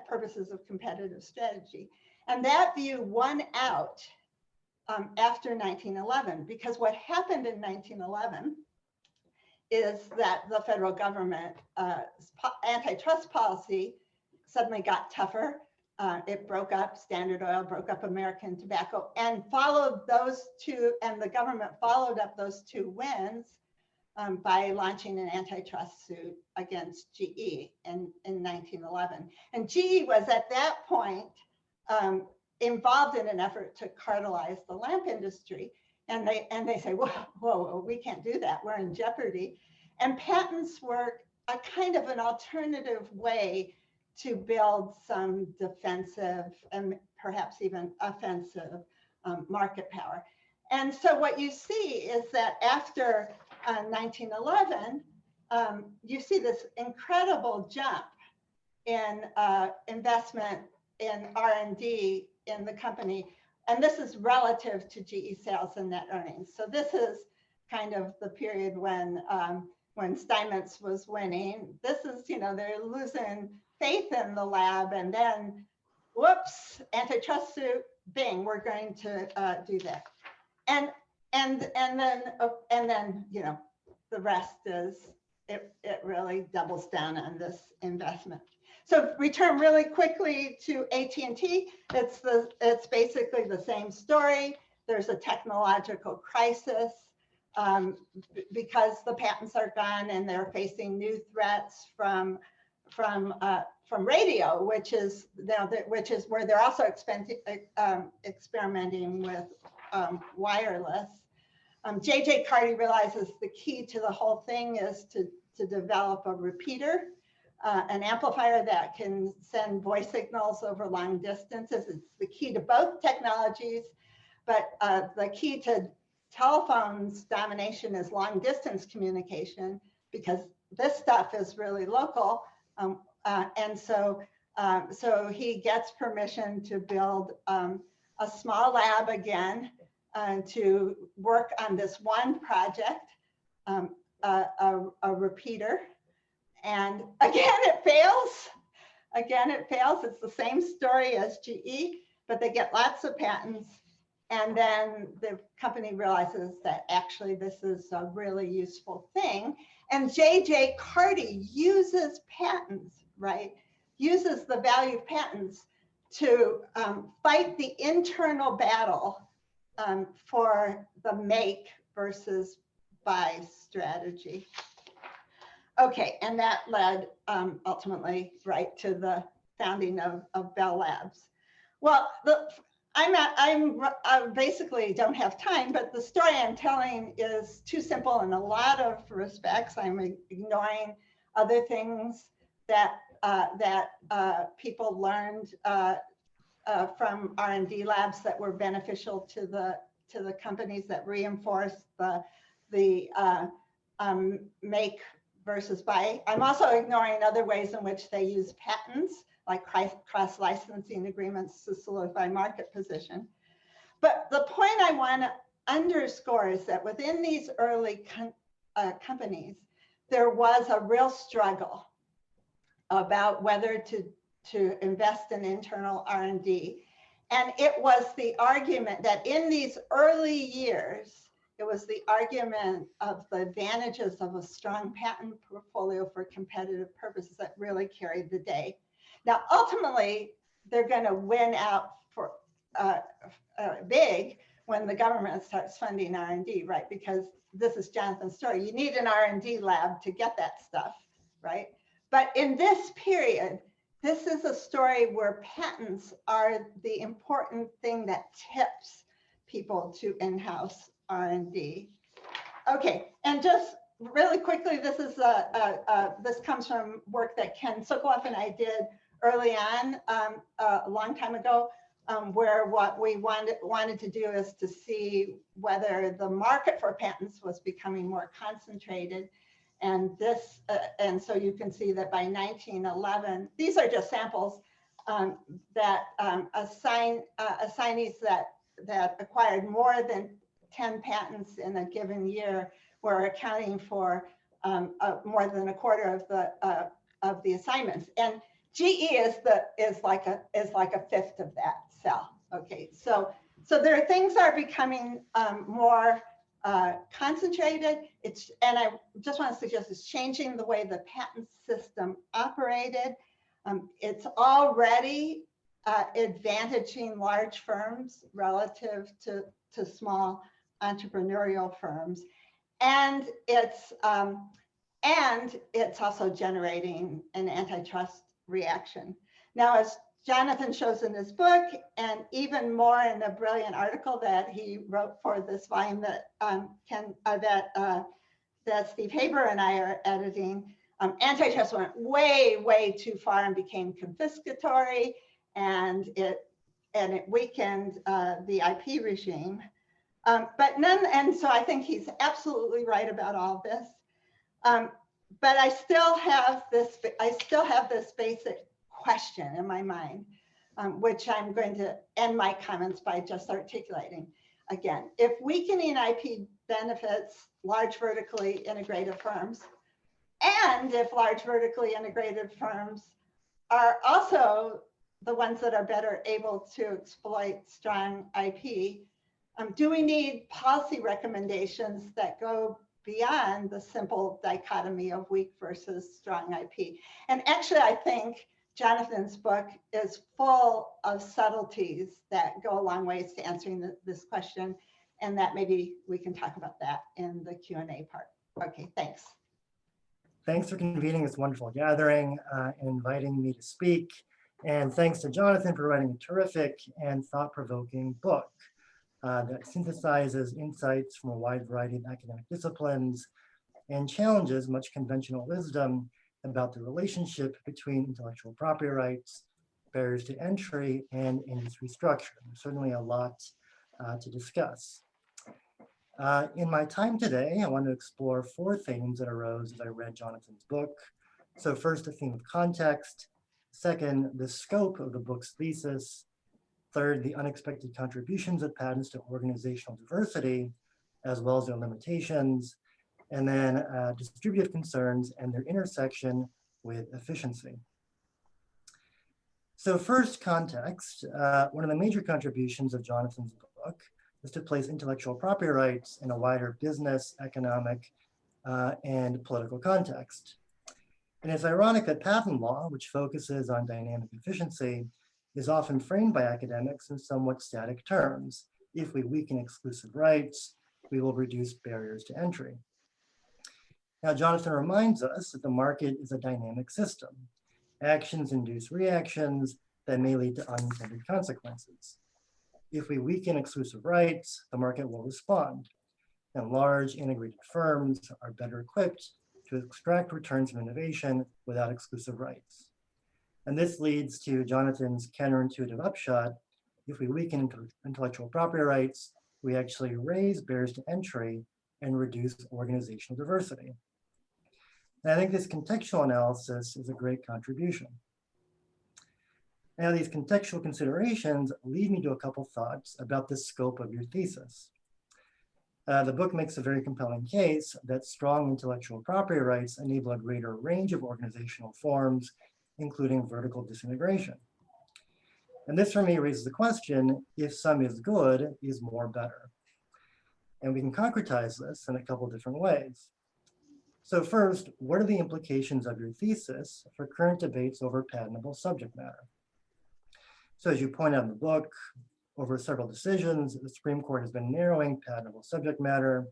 [SPEAKER 4] purposes of competitive strategy, and that view won out after 1911, because what happened in 1911 is that the federal government antitrust policy suddenly got tougher. It broke up Standard Oil, broke up American Tobacco, and followed those two, and the government followed up those two wins by launching an antitrust suit against GE in 1911. And GE was at that point involved in an effort to cartelize the lamp industry. And they say, whoa, we can't do that. We're in jeopardy. And patents were a kind of an alternative way to build some defensive and perhaps even offensive market power. And so what you see is that after 1911, you see this incredible jump in investment in R&D in the company. And this is relative to GE sales and net earnings. So this is kind of the period when Steinmetz was winning. This is, they're losing faith in the lab, and then, whoops, antitrust suit, bing, we're going to do that. And then, the rest is, it really doubles down on this investment. So return really quickly to AT&T. It's basically the same story. There's a technological crisis because the patents are gone, and they're facing new threats from radio, which is where they're also experimenting with wireless. J.J. Carty realizes the key to the whole thing is to develop a repeater, an amplifier that can send voice signals over long distances. It's the key to both technologies, but the key to telephone's domination is long distance communication, because this stuff is really local. And so he gets permission to build a small lab again to work on this one project, a repeater. And again, it fails. It's the same story as GE, but they get lots of patents. And then the company realizes that actually this is a really useful thing. And J.J. Carty uses patents, right? Uses the value of patents to fight the internal battle for the make versus buy strategy. Okay, and that led ultimately right to the founding of Bell Labs. Well, I basically don't have time, but the story I'm telling is too simple in a lot of respects. I'm ignoring other things that people learned from R&D labs that were beneficial to the companies, that reinforced the make versus buy. I'm also ignoring other ways in which they use patents, like cross-licensing agreements to solidify market position. But the point I want to underscore is that within these early companies, there was a real struggle about whether to invest in internal R&D. And it was the argument that in these early years, it was the argument of the advantages of a strong patent portfolio for competitive purposes that really carried the day. Now, ultimately, they're going to win out for big when the government starts funding R&D, right? Because this is Jonathan's story. You need an R&D lab to get that stuff, right? But in this period, this is a story where patents are the important thing that tips people to in-house R&D. Okay, and just really quickly, this comes from work that Ken Sokoloff and I did early on a long time ago, where what we wanted to do is to see whether the market for patents was becoming more concentrated. And this, and so you can see that by 1911, these are just samples that assignees that acquired more than 10 patents in a given year were accounting for more than a quarter of the assignments. And GE is like a fifth of that cell. Okay, so there things are becoming more concentrated. And I just want to suggest it's changing the way the patent system operated. It's already advantaging large firms relative to small entrepreneurial firms, and it's also generating an antitrust reaction. Now, as Jonathan shows in his book, and even more in a brilliant article that he wrote for this volume that that Steve Haber and I are editing, antitrust went way, way too far and became confiscatory, and it weakened the IP regime. And so I think he's absolutely right about all this. But I still have this basic question in my mind, which I'm going to end my comments by just articulating. Again, if weakening IP benefits large vertically integrated firms, and if large vertically integrated firms are also the ones that are better able to exploit strong IP, do we need policy recommendations that go beyond the simple dichotomy of weak versus strong IP? And actually, I think Jonathan's book is full of subtleties that go a long ways to answering this question, and that maybe we can talk about that in the Q&A part. Okay, thanks.
[SPEAKER 5] Thanks for convening this wonderful gathering and inviting me to speak. And thanks to Jonathan for writing a terrific and thought-provoking book that synthesizes insights from a wide variety of academic disciplines and challenges much conventional wisdom about the relationship between intellectual property rights, barriers to entry, and industry structure. There's certainly a lot to discuss. In my time today, I want to explore 4 themes that arose as I read Jonathan's book. So first, the theme of context. Second, the scope of the book's thesis. Third, the unexpected contributions of patents to organizational diversity, as well as their limitations. And then distributive concerns and their intersection with efficiency. So first, context. One of the major contributions of Jonathan's book is to place intellectual property rights in a wider business, economic, and political context. And it's ironic that patent law, which focuses on dynamic efficiency, is often framed by academics in somewhat static terms. If we weaken exclusive rights, we will reduce barriers to entry. Now, Jonathan reminds us that the market is a dynamic system. Actions induce reactions that may lead to unintended consequences. If we weaken exclusive rights, the market will respond, and large integrated firms are better equipped to extract returns from innovation without exclusive rights. And this leads to Jonathan's counterintuitive upshot. If we weaken intellectual property rights, we actually raise barriers to entry and reduce organizational diversity. And I think this contextual analysis is a great contribution. Now, these contextual considerations lead me to a couple thoughts about the scope of your thesis. The book makes a very compelling case that strong intellectual property rights enable a greater range of organizational forms, including vertical disintegration. And this for me raises the question, if some is good, is more better? And we can concretize this in a couple different ways. So first, what are the implications of your thesis for current debates over patentable subject matter? So as you point out in the book, over several decisions, the Supreme Court has been narrowing patentable subject matter.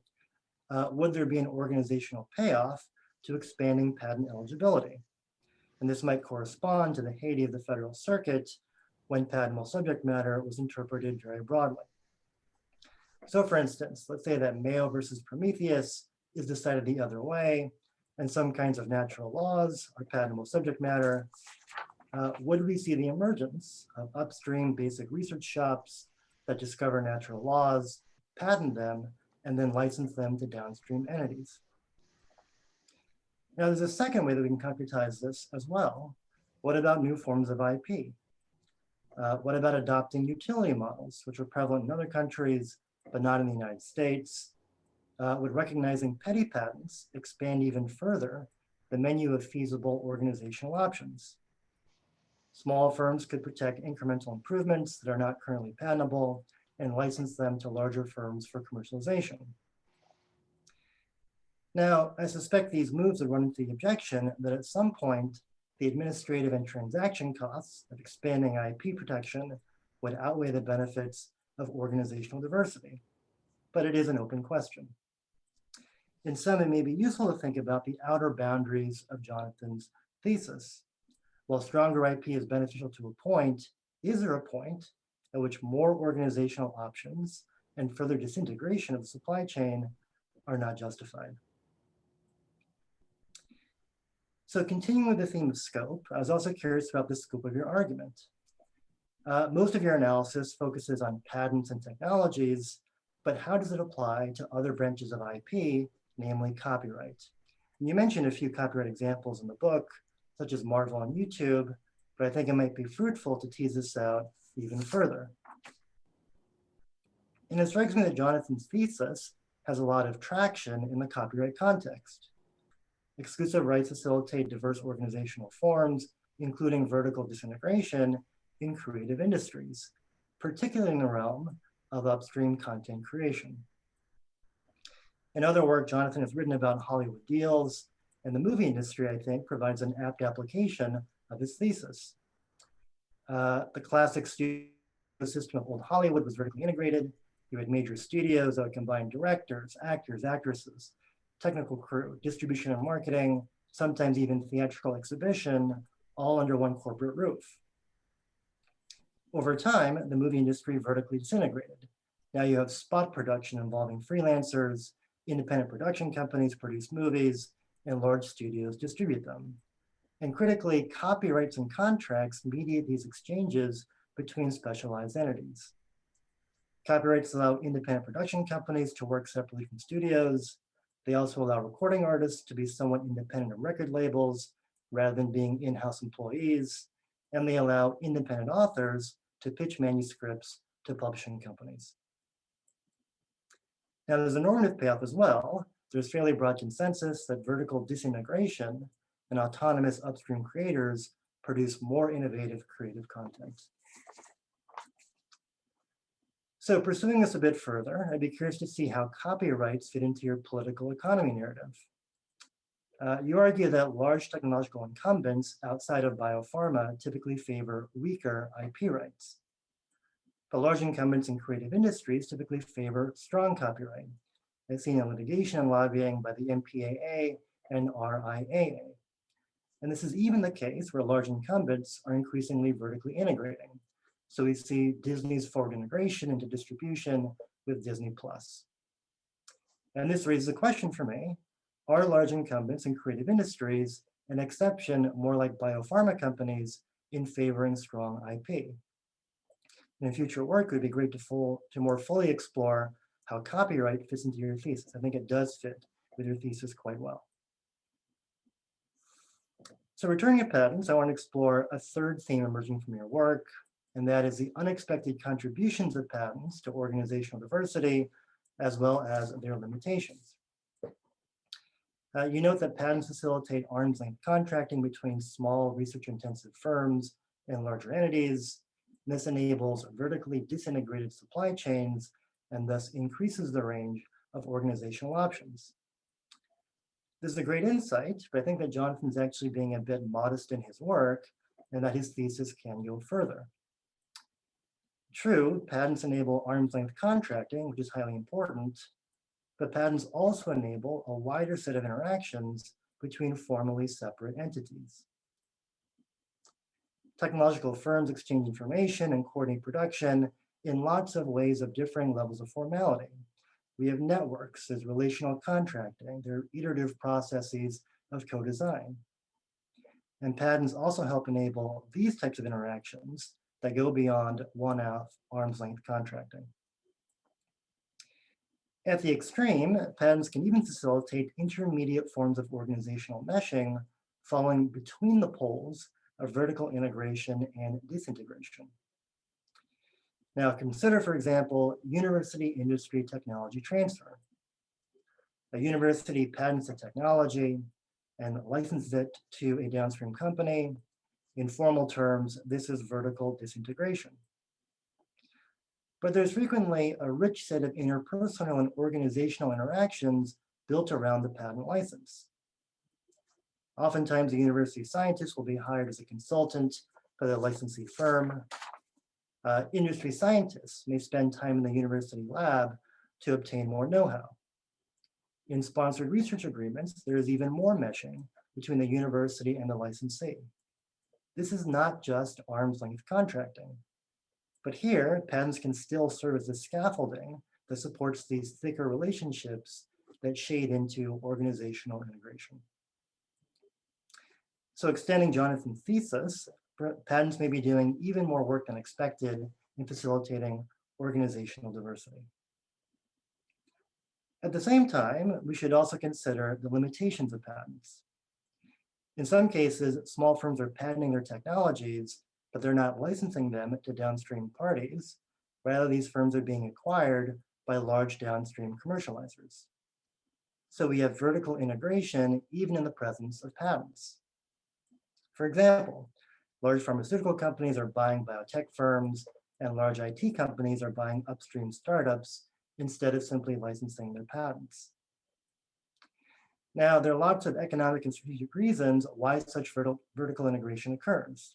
[SPEAKER 5] Would there be an organizational payoff to expanding patent eligibility? And this might correspond to the heyday of the Federal Circuit when patentable subject matter was interpreted very broadly. So for instance, let's say that Mayo versus Prometheus is decided the other way, and some kinds of natural laws are patentable subject matter. Would we see the emergence of upstream basic research shops that discover natural laws, patent them, and then license them to downstream entities? Now, there's a second way that we can concretize this as well. What about new forms of IP? What about adopting utility models, which are prevalent in other countries, but not in the United States? Would recognizing petty patents expand even further the menu of feasible organizational options? Small firms could protect incremental improvements that are not currently patentable and license them to larger firms for commercialization. Now, I suspect these moves would run into the objection that at some point, the administrative and transaction costs of expanding IP protection would outweigh the benefits of organizational diversity. But it is an open question. In some, it may be useful to think about the outer boundaries of Jonathan's thesis. While stronger IP is beneficial to a point, is there a point at which more organizational options and further disintegration of the supply chain are not justified? So continuing with the theme of scope, I was also curious about the scope of your argument. Most of your analysis focuses on patents and technologies, but how does it apply to other branches of IP, namely copyright? And you mentioned a few copyright examples in the book, such as Marvel on YouTube, but I think it might be fruitful to tease this out even further. And it strikes me that Jonathan's thesis has a lot of traction in the copyright context. Exclusive rights facilitate diverse organizational forms, including vertical disintegration in creative industries, particularly in the realm of upstream content creation. In other work, Jonathan has written about Hollywood deals, and the movie industry, I think, provides an apt application of his thesis. The classic studio system of old Hollywood was vertically integrated. You had major studios that would combine directors, actors, actresses, technical crew, distribution and marketing, sometimes even theatrical exhibition, all under one corporate roof. Over time, the movie industry vertically disintegrated. Now you have spot production involving freelancers, independent production companies produce movies, and large studios distribute them. And critically, copyrights and contracts mediate these exchanges between specialized entities. Copyrights allow independent production companies to work separately from studios. They also allow recording artists to be somewhat independent of record labels rather than being in-house employees. And they allow independent authors to pitch manuscripts to publishing companies. Now there's a normative payoff as well. There's fairly broad consensus that vertical disintegration and autonomous upstream creators produce more innovative creative content. So pursuing this a bit further, I'd be curious to see how copyrights fit into your political economy narrative. You argue that large technological incumbents outside of biopharma typically favor weaker IP rights. But large incumbents in creative industries typically favor strong copyright, as seen in litigation and lobbying by the MPAA and RIAA. And this is even the case where large incumbents are increasingly vertically integrating. So we see Disney's forward integration into distribution with Disney+. And this raises a question for me. Are large incumbents in creative industries an exception more like biopharma companies in favoring strong IP? In future work, it would be great to more fully explore how copyright fits into your thesis. I think it does fit with your thesis quite well. So returning to patents, I want to explore a third theme emerging from your work, and that is the unexpected contributions of patents to organizational diversity, as well as their limitations. You note that patents facilitate arm's length contracting between small research-intensive firms and larger entities. This enables vertically disintegrated supply chains and thus increases the range of organizational options. This is a great insight, but I think that Jonathan's actually being a bit modest in his work and that his thesis can go further. True, patents enable arm's length contracting, which is highly important, but patents also enable a wider set of interactions between formally separate entities. Technological firms exchange information and coordinate production in lots of ways of differing levels of formality. We have networks, there's relational contracting, there are iterative processes of co-design. And patents also help enable these types of interactions that go beyond one-off arm's length contracting. At the extreme, patents can even facilitate intermediate forms of organizational meshing falling between the poles of vertical integration and disintegration. Now consider, for example, university industry technology transfer. A university patents a technology and licenses it to a downstream company. In formal terms, this is vertical disintegration. But there's frequently a rich set of interpersonal and organizational interactions built around the patent license. Oftentimes, a university scientist will be hired as a consultant by the licensee firm. Industry scientists may spend time in the university lab to obtain more know-how. In sponsored research agreements, there is even more meshing between the university and the licensee. This is not just arm's length contracting, but here patents can still serve as the scaffolding that supports these thicker relationships that shade into organizational integration. So extending Jonathan's thesis, patents may be doing even more work than expected in facilitating organizational diversity. At the same time, we should also consider the limitations of patents. In some cases, small firms are patenting their technologies, but they're not licensing them to downstream parties. Rather, these firms are being acquired by large downstream commercializers. So we have vertical integration even in the presence of patents. For example, large pharmaceutical companies are buying biotech firms, and large IT companies are buying upstream startups instead of simply licensing their patents. Now, there are lots of economic and strategic reasons why such vertical integration occurs.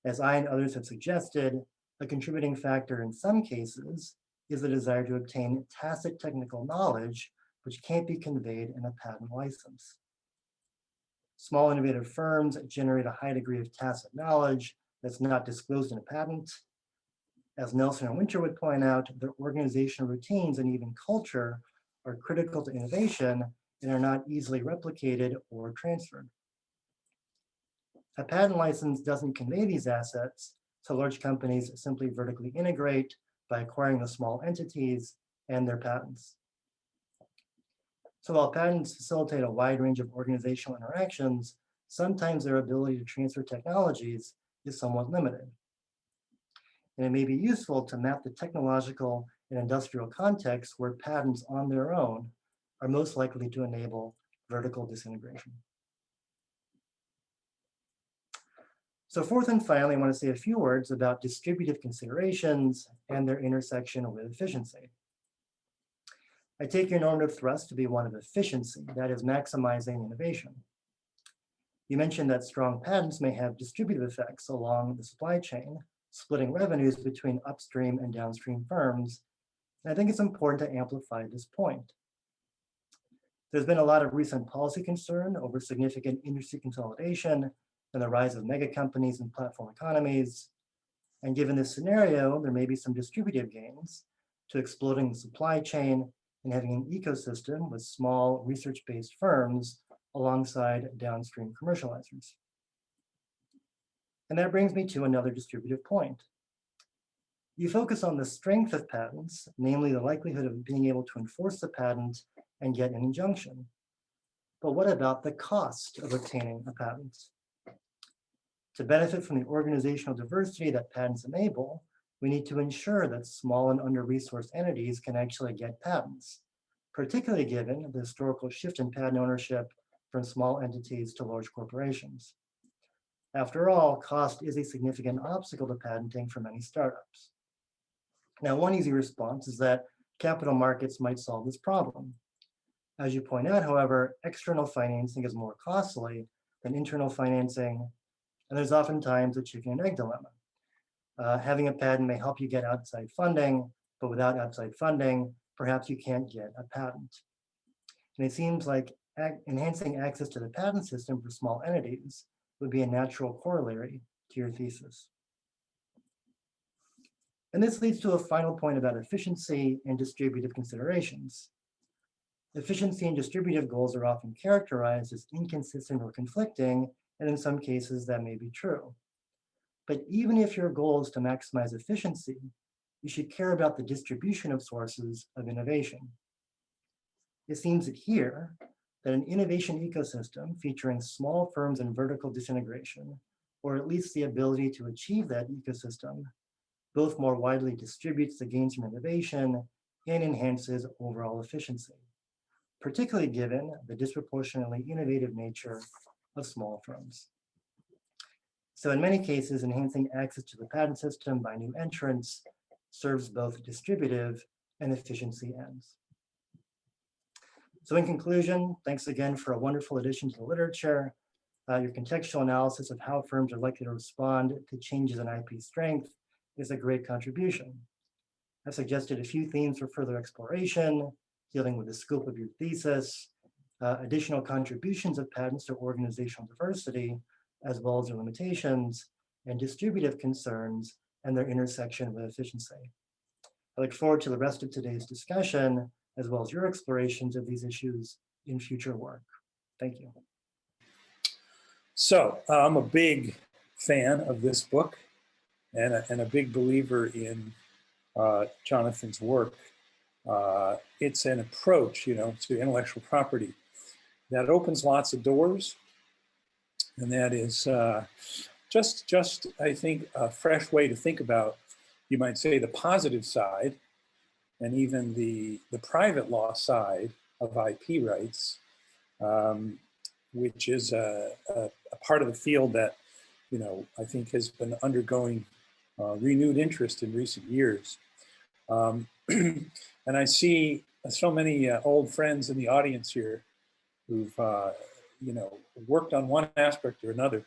[SPEAKER 5] As I and others have suggested, a contributing factor in some cases is the desire to obtain tacit technical knowledge, which can't be conveyed in a patent license. Small innovative firms generate a high degree of tacit knowledge that's not disclosed in a patent. As Nelson and Winter would point out, their organizational routines and even culture are critical to innovation and are not easily replicated or transferred. A patent license doesn't convey these assets, so large companies simply vertically integrate by acquiring the small entities and their patents. So while patents facilitate a wide range of organizational interactions, sometimes their ability to transfer technologies is somewhat limited. And it may be useful to map the technological and industrial context where patents on their own are most likely to enable vertical disintegration. So fourth and finally, I want to say a few words about distributive considerations and their intersection with efficiency. I take your normative thrust to be one of efficiency, that is maximizing innovation. You mentioned that strong patents may have distributive effects along the supply chain, splitting revenues between upstream and downstream firms. And I think it's important to amplify this point. There's been a lot of recent policy concern over significant industry consolidation and the rise of mega companies and platform economies. And given this scenario, there may be some distributive gains to exploding the supply chain and having an ecosystem with small research-based firms alongside downstream commercializers. And that brings me to another distributive point. You focus on the strength of patents, namely the likelihood of being able to enforce the patent and get an injunction. But what about the cost of obtaining a patent? To benefit from the organizational diversity that patents enable, we need to ensure that small and under-resourced entities can actually get patents, particularly given the historical shift in patent ownership from small entities to large corporations. After all, cost is a significant obstacle to patenting for many startups. Now, one easy response is that capital markets might solve this problem. As you point out, however, external financing is more costly than internal financing, and there's oftentimes a chicken and egg dilemma. Having a patent may help you get outside funding, but without outside funding, perhaps you can't get a patent. And it seems like enhancing access to the patent system for small entities would be a natural corollary to your thesis. And this leads to a final point about efficiency and distributive considerations. Efficiency and distributive goals are often characterized as inconsistent or conflicting, and in some cases that may be true. But even if your goal is to maximize efficiency, you should care about the distribution of sources of innovation. It seems that here, that an innovation ecosystem featuring small firms and vertical disintegration, or at least the ability to achieve that ecosystem, both more widely distributes the gains from innovation and enhances overall efficiency, particularly given the disproportionately innovative nature of small firms. So in many cases, enhancing access to the patent system by new entrants serves both distributive and efficiency ends. So in conclusion, thanks again for a wonderful addition to the literature. Your contextual analysis of how firms are likely to respond to changes in IP strength is a great contribution. I've suggested a few themes for further exploration, dealing with the scope of your thesis, additional contributions of patents to organizational diversity, as well as their limitations, and distributive concerns and their intersection with efficiency. I look forward to the rest of today's discussion, as well as your explorations of these issues in future work. Thank you.
[SPEAKER 6] So I'm a big fan of this book and a big believer in Jonathan's work. It's an approach, to intellectual property that opens lots of doors, and that is just I think a fresh way to think about, you might say, the positive side and even the private law side of IP rights, which is a part of the field that I think has been undergoing renewed interest in recent years. And I see so many old friends in the audience here who've worked on one aspect or another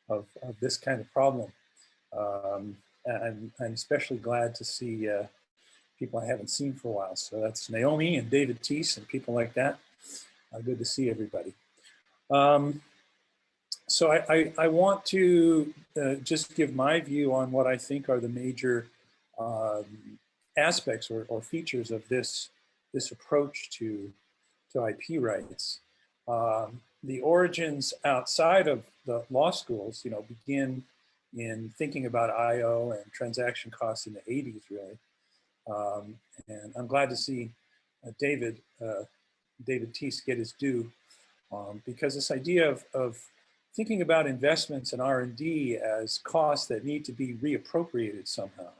[SPEAKER 6] of this kind of problem. And I'm especially glad to see people I haven't seen for a while. So that's Naomi and David Thesis and people like that. Good to see everybody. So I want to just give my view on what I think are the major aspects or features of this approach to IP rights. The origins outside of the law schools, begin in thinking about IO and transaction costs in the 80s, really. And I'm glad to see David Thesis get his due, because this idea of thinking about investments in R&D as costs that need to be reappropriated somehow,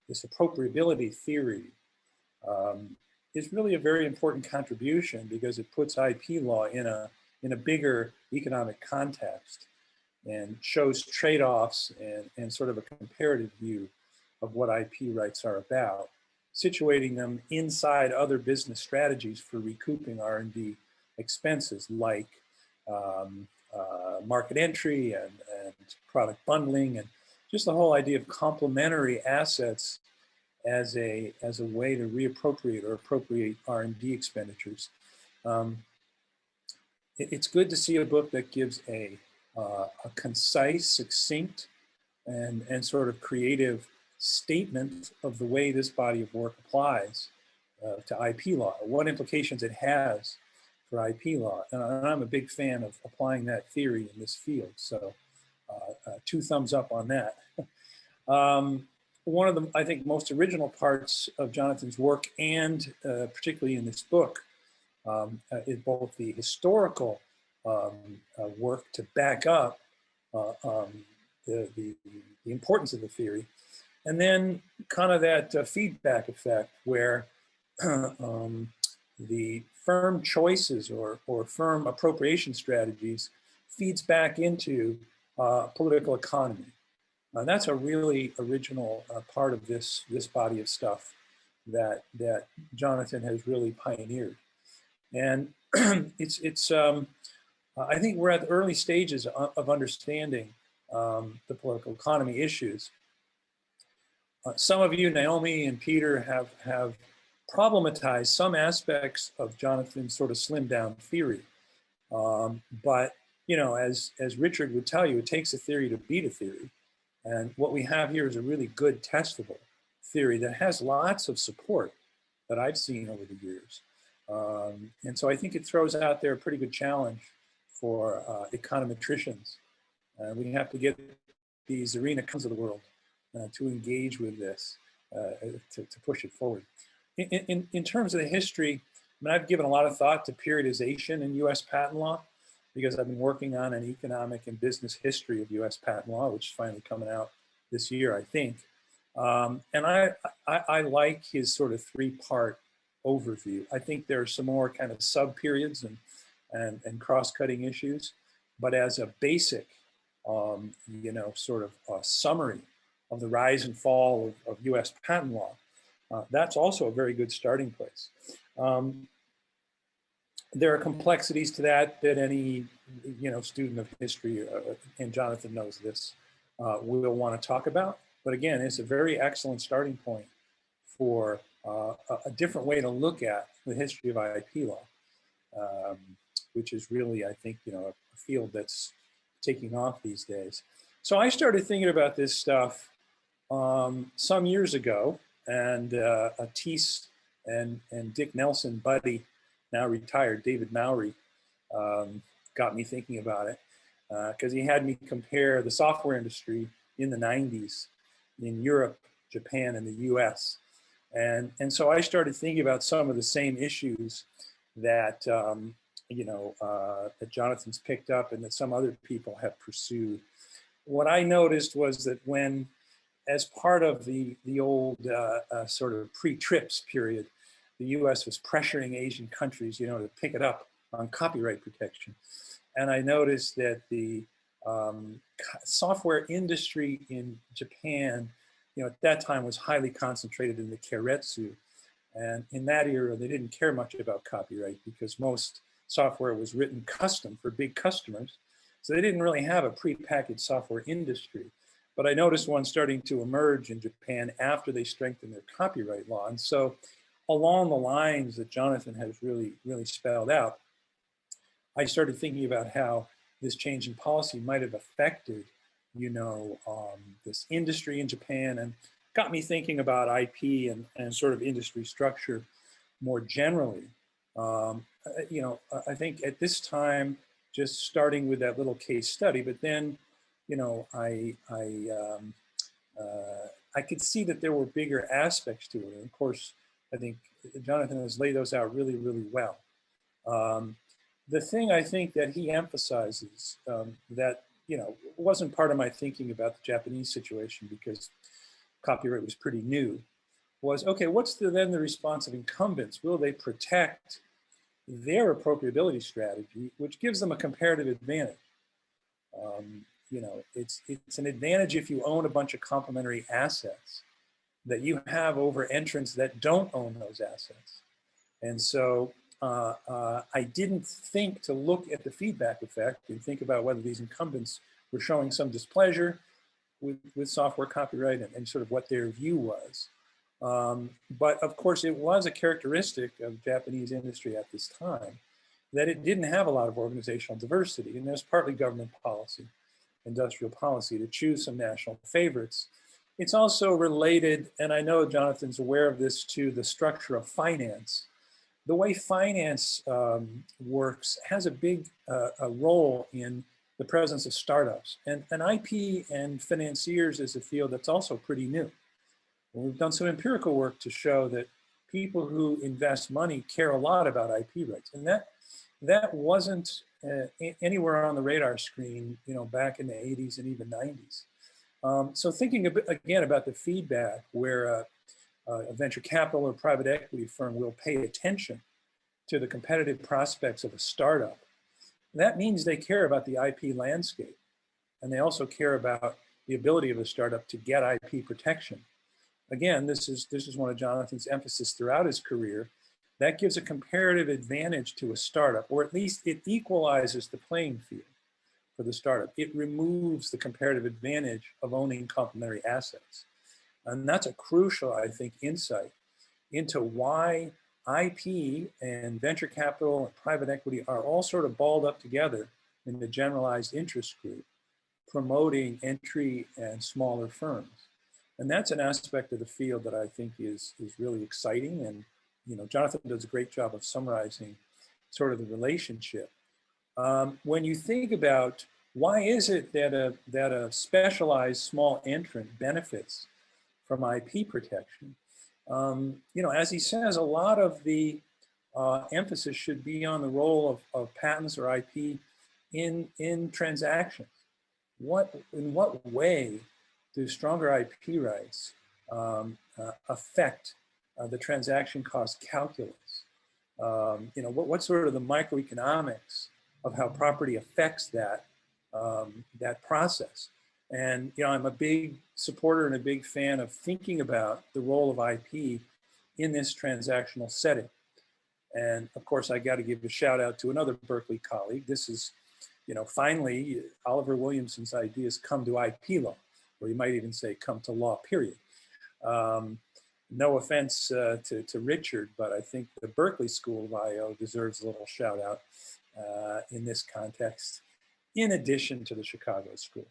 [SPEAKER 6] this appropriability theory, is really a very important contribution, because it puts IP law in a bigger economic context and shows trade-offs and sort of a comparative view of what IP rights are about, situating them inside other business strategies for recouping R&D expenses, like market entry and product bundling, and just the whole idea of complementary assets as a way to reappropriate or appropriate R&D expenditures. It's good to see a book that gives a concise, succinct, and sort of creative statement of the way this body of work applies to IP law, what implications it has for IP law. And I'm a big fan of applying that theory in this field. So 2 thumbs up on that. One of the, I think, most original parts of Jonathan's work, and particularly in this book, is both the historical work to back up the importance of the theory, and then kind of that feedback effect where the firm choices or firm appropriation strategies feeds back into political economy. That's a really original part of this body of stuff that Jonathan has really pioneered. And I think we're at the early stages of understanding the political economy issues. Some of you, Naomi and Peter, have problematized some aspects of Jonathan's sort of slimmed down theory. But, you know, as Richard would tell you, it takes a theory to beat a theory. And what we have here is a really good testable theory that has lots of support that I've seen over the years. And so I think it throws out there a pretty good challenge for econometricians. We have to get these arena of the world to engage with this, to push it forward. In terms of the history, I mean, I've given a lot of thought to periodization in US patent law, because I've been working on an economic and business history of US patent law, which is finally coming out this year, I think. And I like his sort of three-part overview. I think there are some more kind of sub-periods and cross-cutting issues, but as a basic, you know, sort of a summary of the rise and fall of US patent law, that's also a very good starting place. There are complexities to that any, you know, student of history, and Jonathan knows this, will want to talk about. But again, it's a very excellent starting point for a different way to look at the history of IP law, which is really, I think, you know, a field that's taking off these days. So I started thinking about this stuff some years ago, and Thesis and Dick Nelson buddy, now retired, David Mowry, got me thinking about it, because he had me compare the software industry in the 90s in Europe, Japan, and the US. And so I started thinking about some of the same issues that, you know, that Jonathan's picked up and that some other people have pursued. What I noticed was that when, as part of the old sort of pre-TRIPS period, the US was pressuring Asian countries, you know, to pick it up on copyright protection. And I noticed that the software industry in Japan, you know, at that time was highly concentrated in the keiretsu. And in that era, they didn't care much about copyright because most software was written custom for big customers. So they didn't really have a prepackaged software industry. But I noticed one starting to emerge in Japan after they strengthened their copyright law. And so along the lines that Jonathan has really spelled out, I started thinking about how this change in policy might have affected, you know, this industry in Japan, and got me thinking about IP and sort of industry structure more generally. You know, I think at this time, just starting with that little case study, but then, you know, I could see that there were bigger aspects to it. And of course, I think Jonathan has laid those out really well. The thing I think that he emphasizes that, you know, wasn't part of my thinking about the Japanese situation because copyright was pretty new, was, okay, what's then the response of incumbents? Will they protect their appropriability strategy, which gives them a comparative advantage? You know, it's an advantage if you own a bunch of complementary assets that you have over entrants that don't own those assets. And so I didn't think to look at the feedback effect and think about whether these incumbents were showing some displeasure with software copyright and sort of what their view was. But of course, it was a characteristic of Japanese industry at this time that it didn't have a lot of organizational diversity. And there's partly government policy, industrial policy, to choose some national favorites. It's also related, and I know Jonathan's aware of this, to the structure of finance. The way finance works has a big a role in the presence of startups. And IP and financiers is a field that's also pretty new. And we've done some empirical work to show that people who invest money care a lot about IP rights. And that wasn't anywhere on the radar screen, you know, back in the 80s and even 90s. So thinking a bit, again, about the feedback where a venture capital or private equity firm will pay attention to the competitive prospects of a startup, that means they care about the IP landscape. and they also care about the ability of a startup to get IP protection. Again, this is one of Jonathan's emphasis throughout his career. That gives a comparative advantage to a startup, or at least it equalizes the playing field for the startup. It removes the comparative advantage of owning complementary assets. And that's a crucial, I think, insight into why IP and venture capital and private equity are all sort of balled up together in the generalized interest group, promoting entry and smaller firms. And that's an aspect of the field that I think is really exciting. And Jonathan does a great job of summarizing sort of the relationship. When you think about why is it that a specialized small entrant benefits from IP protection, as he says, a lot of the emphasis should be on the role of patents or IP in transactions. In what way do stronger IP rights affect the transaction cost calculus? What sort of the microeconomics of how property affects that process? And I'm a big supporter and a big fan of thinking about the role of IP in this transactional setting. And of course, I got to give a shout out to another Berkeley colleague. This is, finally, Oliver Williamson's ideas come to IP law, or you might even say come to law, period. No offense to Richard, but I think the Berkeley School of IO deserves a little shout out in this context, in addition to the Chicago School.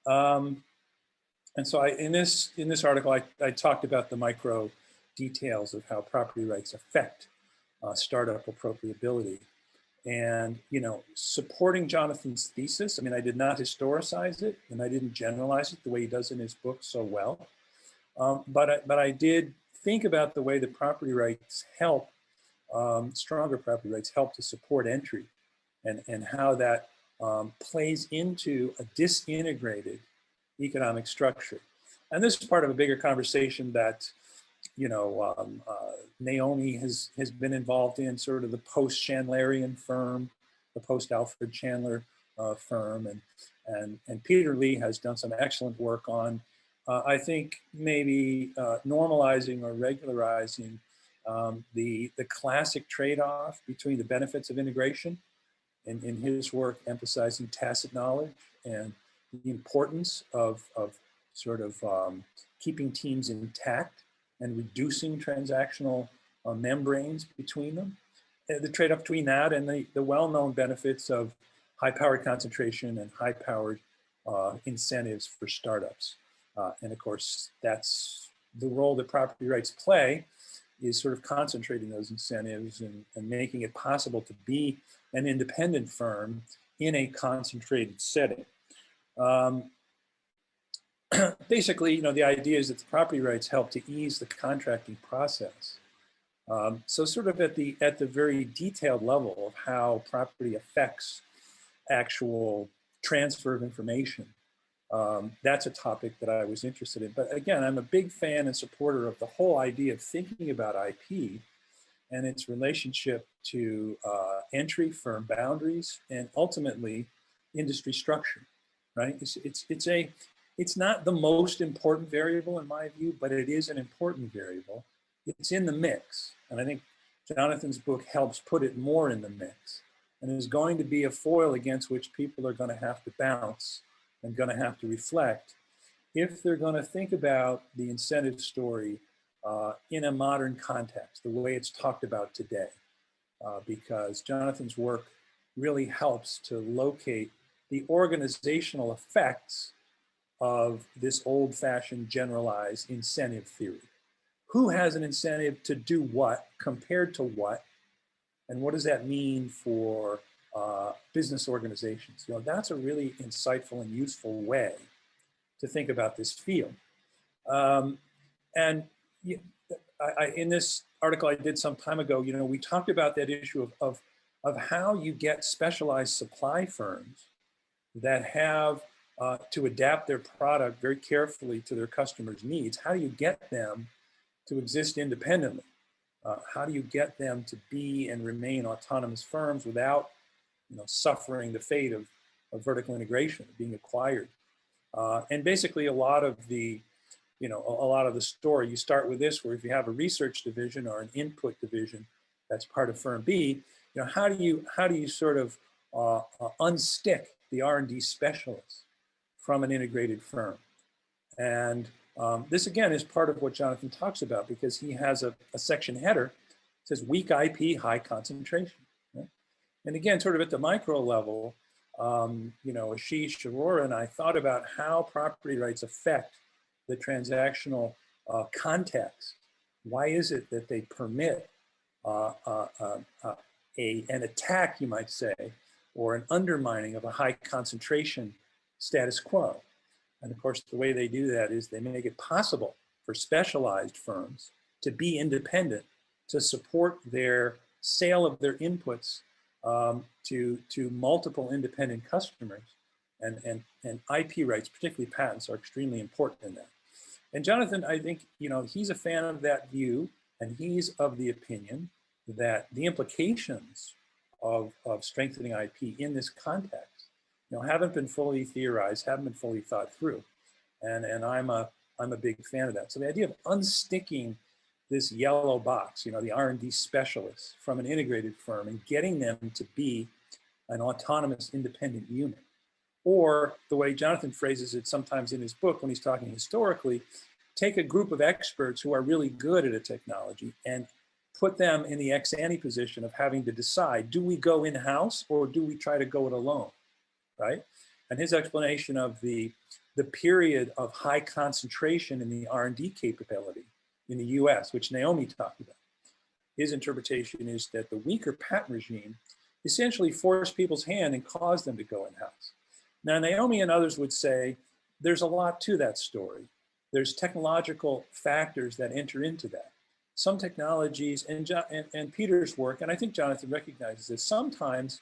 [SPEAKER 6] And so in this article, I talked about the micro details of how property rights affect startup appropriability. And, supporting Jonathan's thesis, I did not historicize it and I didn't generalize it the way he does in his book so well. But I did think about the way that property rights help, stronger property rights help to support entry, and how that plays into a disintegrated economic structure. And this is part of a bigger conversation that, Naomi has been involved in, sort of the post-Chandlerian firm, the post-Alfred Chandler firm, and Peter Lee has done some excellent work on, I think, maybe normalizing or regularizing the classic trade-off between the benefits of integration, in his work emphasizing tacit knowledge and the importance of sort of keeping teams intact and reducing transactional membranes between them. The trade-off between that and the well-known benefits of high-powered concentration and high-powered incentives for startups. And of course, that's the role that property rights play, is sort of concentrating those incentives and making it possible to be an independent firm in a concentrated setting. Basically, the idea is that the property rights help to ease the contracting process. So sort of at the very detailed level of how property affects actual transfer of information, that's a topic that I was interested in. But again, I'm a big fan and supporter of the whole idea of thinking about IP and its relationship to entry, firm boundaries, and ultimately industry structure, right? It's not the most important variable in my view, but it is an important variable. It's in the mix. And I think Jonathan's book helps put it more in the mix, and is going to be a foil against which people are going to have to bounce and going to have to reflect if they're going to think about the incentive story in a modern context, the way it's talked about today, because Jonathan's work really helps to locate the organizational effects of this old-fashioned generalized incentive theory. Who has an incentive to do what compared to what, and what does that mean for business organizations? That's a really insightful and useful way to think about this field. And in this article I did some time ago, we talked about that issue of how you get specialized supply firms that have to adapt their product very carefully to their customers' needs. How do you get them to exist independently? How do you get them to be and remain autonomous firms without suffering the fate of vertical integration, being acquired. And basically a lot of the, a lot of the story, you start with this, where if you have a research division or an input division that's part of firm B, how do you sort of unstick the R&D specialists from an integrated firm? And this again is part of what Jonathan talks about, because he has a section header that says weak IP, high concentration. Right? And again, sort of at the micro level, Ashish, Aurora, and I thought about how property rights affect the transactional context. Why is it that they permit an attack, you might say, or an undermining of a high concentration status quo? And of course, the way they do that is they make it possible for specialized firms to be independent, to support their sale of their inputs to multiple independent customers. And IP rights, particularly patents, are extremely important in that. And Jonathan, I think, he's a fan of that view, and he's of the opinion that the implications of strengthening IP in this context, haven't been fully theorized, haven't been fully thought through. And I'm a big fan of that. So the idea of unsticking this yellow box, the R&D specialists from an integrated firm and getting them to be an autonomous independent unit. Or the way Jonathan phrases it sometimes in his book when he's talking historically, take a group of experts who are really good at a technology and put them in the ex ante position of having to decide, do we go in-house or do we try to go it alone, right? And his explanation of the period of high concentration in the R&D capability in the US, which Naomi talked about. His interpretation is that the weaker patent regime essentially forced people's hand and caused them to go in-house. Now, Naomi and others would say there's a lot to that story. There's technological factors that enter into that. Some technologies, and Peter's work, and I think Jonathan recognizes this, sometimes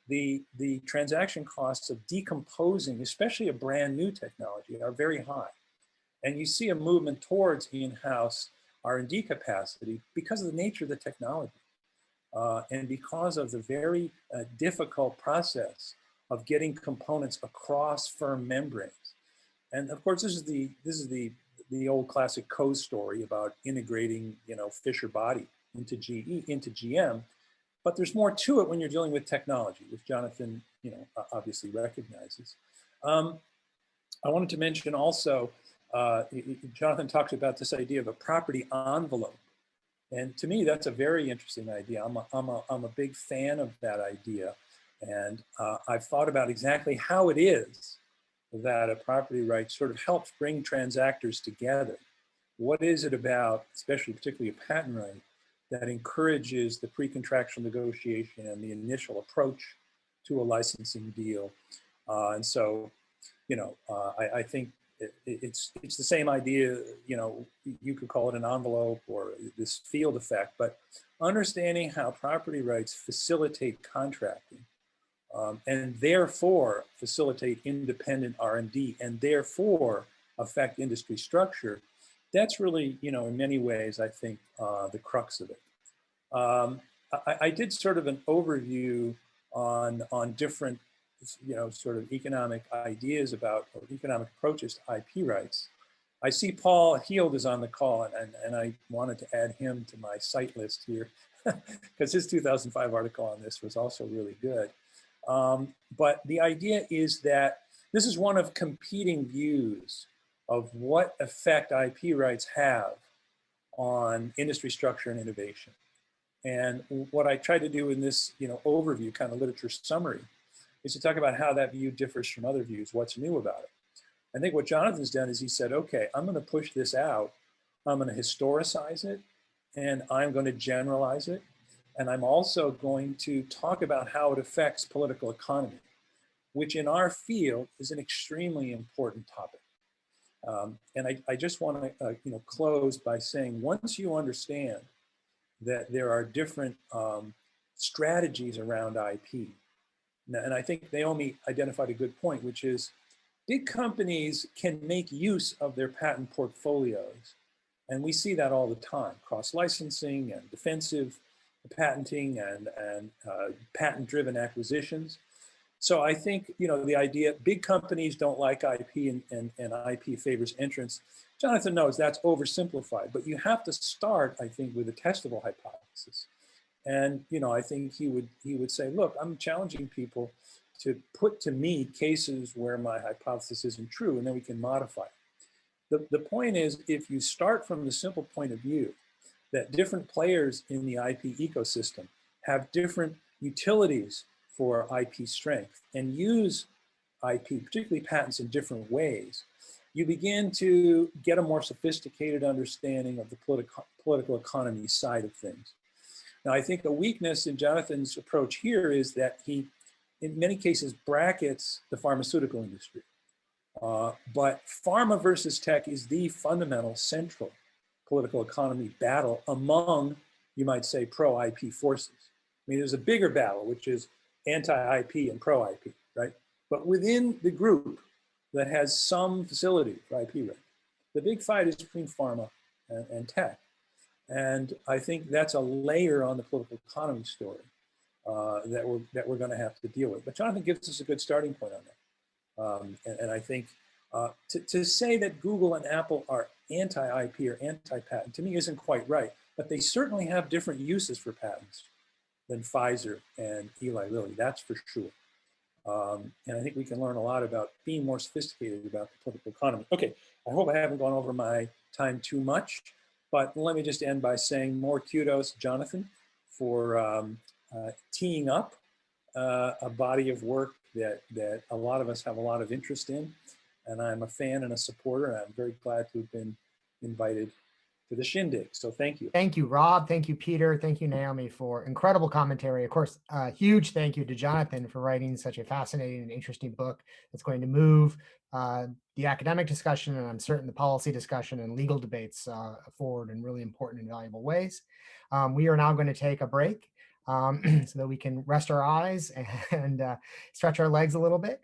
[SPEAKER 6] the transaction costs of decomposing, especially a brand new technology, are very high. And you see a movement towards in-house R&D capacity because of the nature of the technology and because of the very difficult process of getting components across firm membranes. And of course, this is the old classic code story about integrating, Fisher Body into GE, into GM. But there's more to it when you're dealing with technology, which Jonathan, obviously recognizes. I wanted to mention also, Jonathan talks about this idea of a property envelope. And to me, that's a very interesting idea. I'm a big fan of that idea. And I've thought about exactly how it is that a property right sort of helps bring transactors together. What is it about, especially particularly a patent right, that encourages the pre-contractual negotiation and the initial approach to a licensing deal? And so, I think it's the same idea, you could call it an envelope or this field effect, but understanding how property rights facilitate contracting and therefore facilitate independent R&D and therefore affect industry structure, that's really, in many ways, I think, the crux of it. I did sort of an overview on different, sort of economic ideas about, or economic approaches to IP rights. I see Paul Heald is on the call, and I wanted to add him to my site list here because his 2005 article on this was also really good. But the idea is that this is one of competing views of what effect IP rights have on industry structure and innovation. And what I tried to do in this, overview, kind of literature summary, is to talk about how that view differs from other views, what's new about it. I think what Jonathan's done is he said, okay, I'm going to push this out. I'm going to historicize it, and I'm going to generalize it. And I'm also going to talk about how it affects political economy, which in our field is an extremely important topic. And I just want to close by saying, once you understand that there are different strategies around IP, and I think Naomi identified a good point, which is big companies can make use of their patent portfolios. And we see that all the time, cross-licensing and defensive patenting and patent-driven acquisitions. So I think, the idea, big companies don't like IP and IP favors entrance. Jonathan knows that's oversimplified, but you have to start, I think, with a testable hypothesis. And, I think he would say, look, I'm challenging people to put to me cases where my hypothesis isn't true, and then we can modify it. The point is, if you start from the simple point of view that different players in the IP ecosystem have different utilities for IP strength and use IP, particularly patents, in different ways, you begin to get a more sophisticated understanding of the political economy side of things. Now, I think a weakness in Jonathan's approach here is that he, in many cases, brackets the pharmaceutical industry. But pharma versus tech is the fundamental central political economy battle among, you might say, pro-IP forces. I mean, there's a bigger battle, which is anti-IP and pro-IP, right? But within the group that has some facility for IP rights, the big fight is between pharma and tech. And I think that's a layer on the political economy story that we're going to have to deal with. But Jonathan gives us a good starting point on that. And I think to say that Google and Apple are anti-IP or anti-patent, to me, isn't quite right. But they certainly have different uses for patents than Pfizer and Eli Lilly, that's for sure. And I think we can learn a lot about being more sophisticated about the political economy. Okay, I hope I haven't gone over my time too much, but let me just end by saying more kudos, Jonathan, for teeing up a body of work that a lot of us have a lot of interest in. And I'm a fan and a supporter, and I'm very glad to have been invited to the shindig. So thank you.
[SPEAKER 3] Thank you, Rob. Thank you, Peter. Thank you, Naomi, for incredible commentary. Of course, a huge thank you to Jonathan for writing such a fascinating and interesting book that's going to move the academic discussion, and I'm certain the policy discussion and legal debates forward in really important and valuable ways. We are now going to take a break so that we can rest our eyes and stretch our legs a little bit.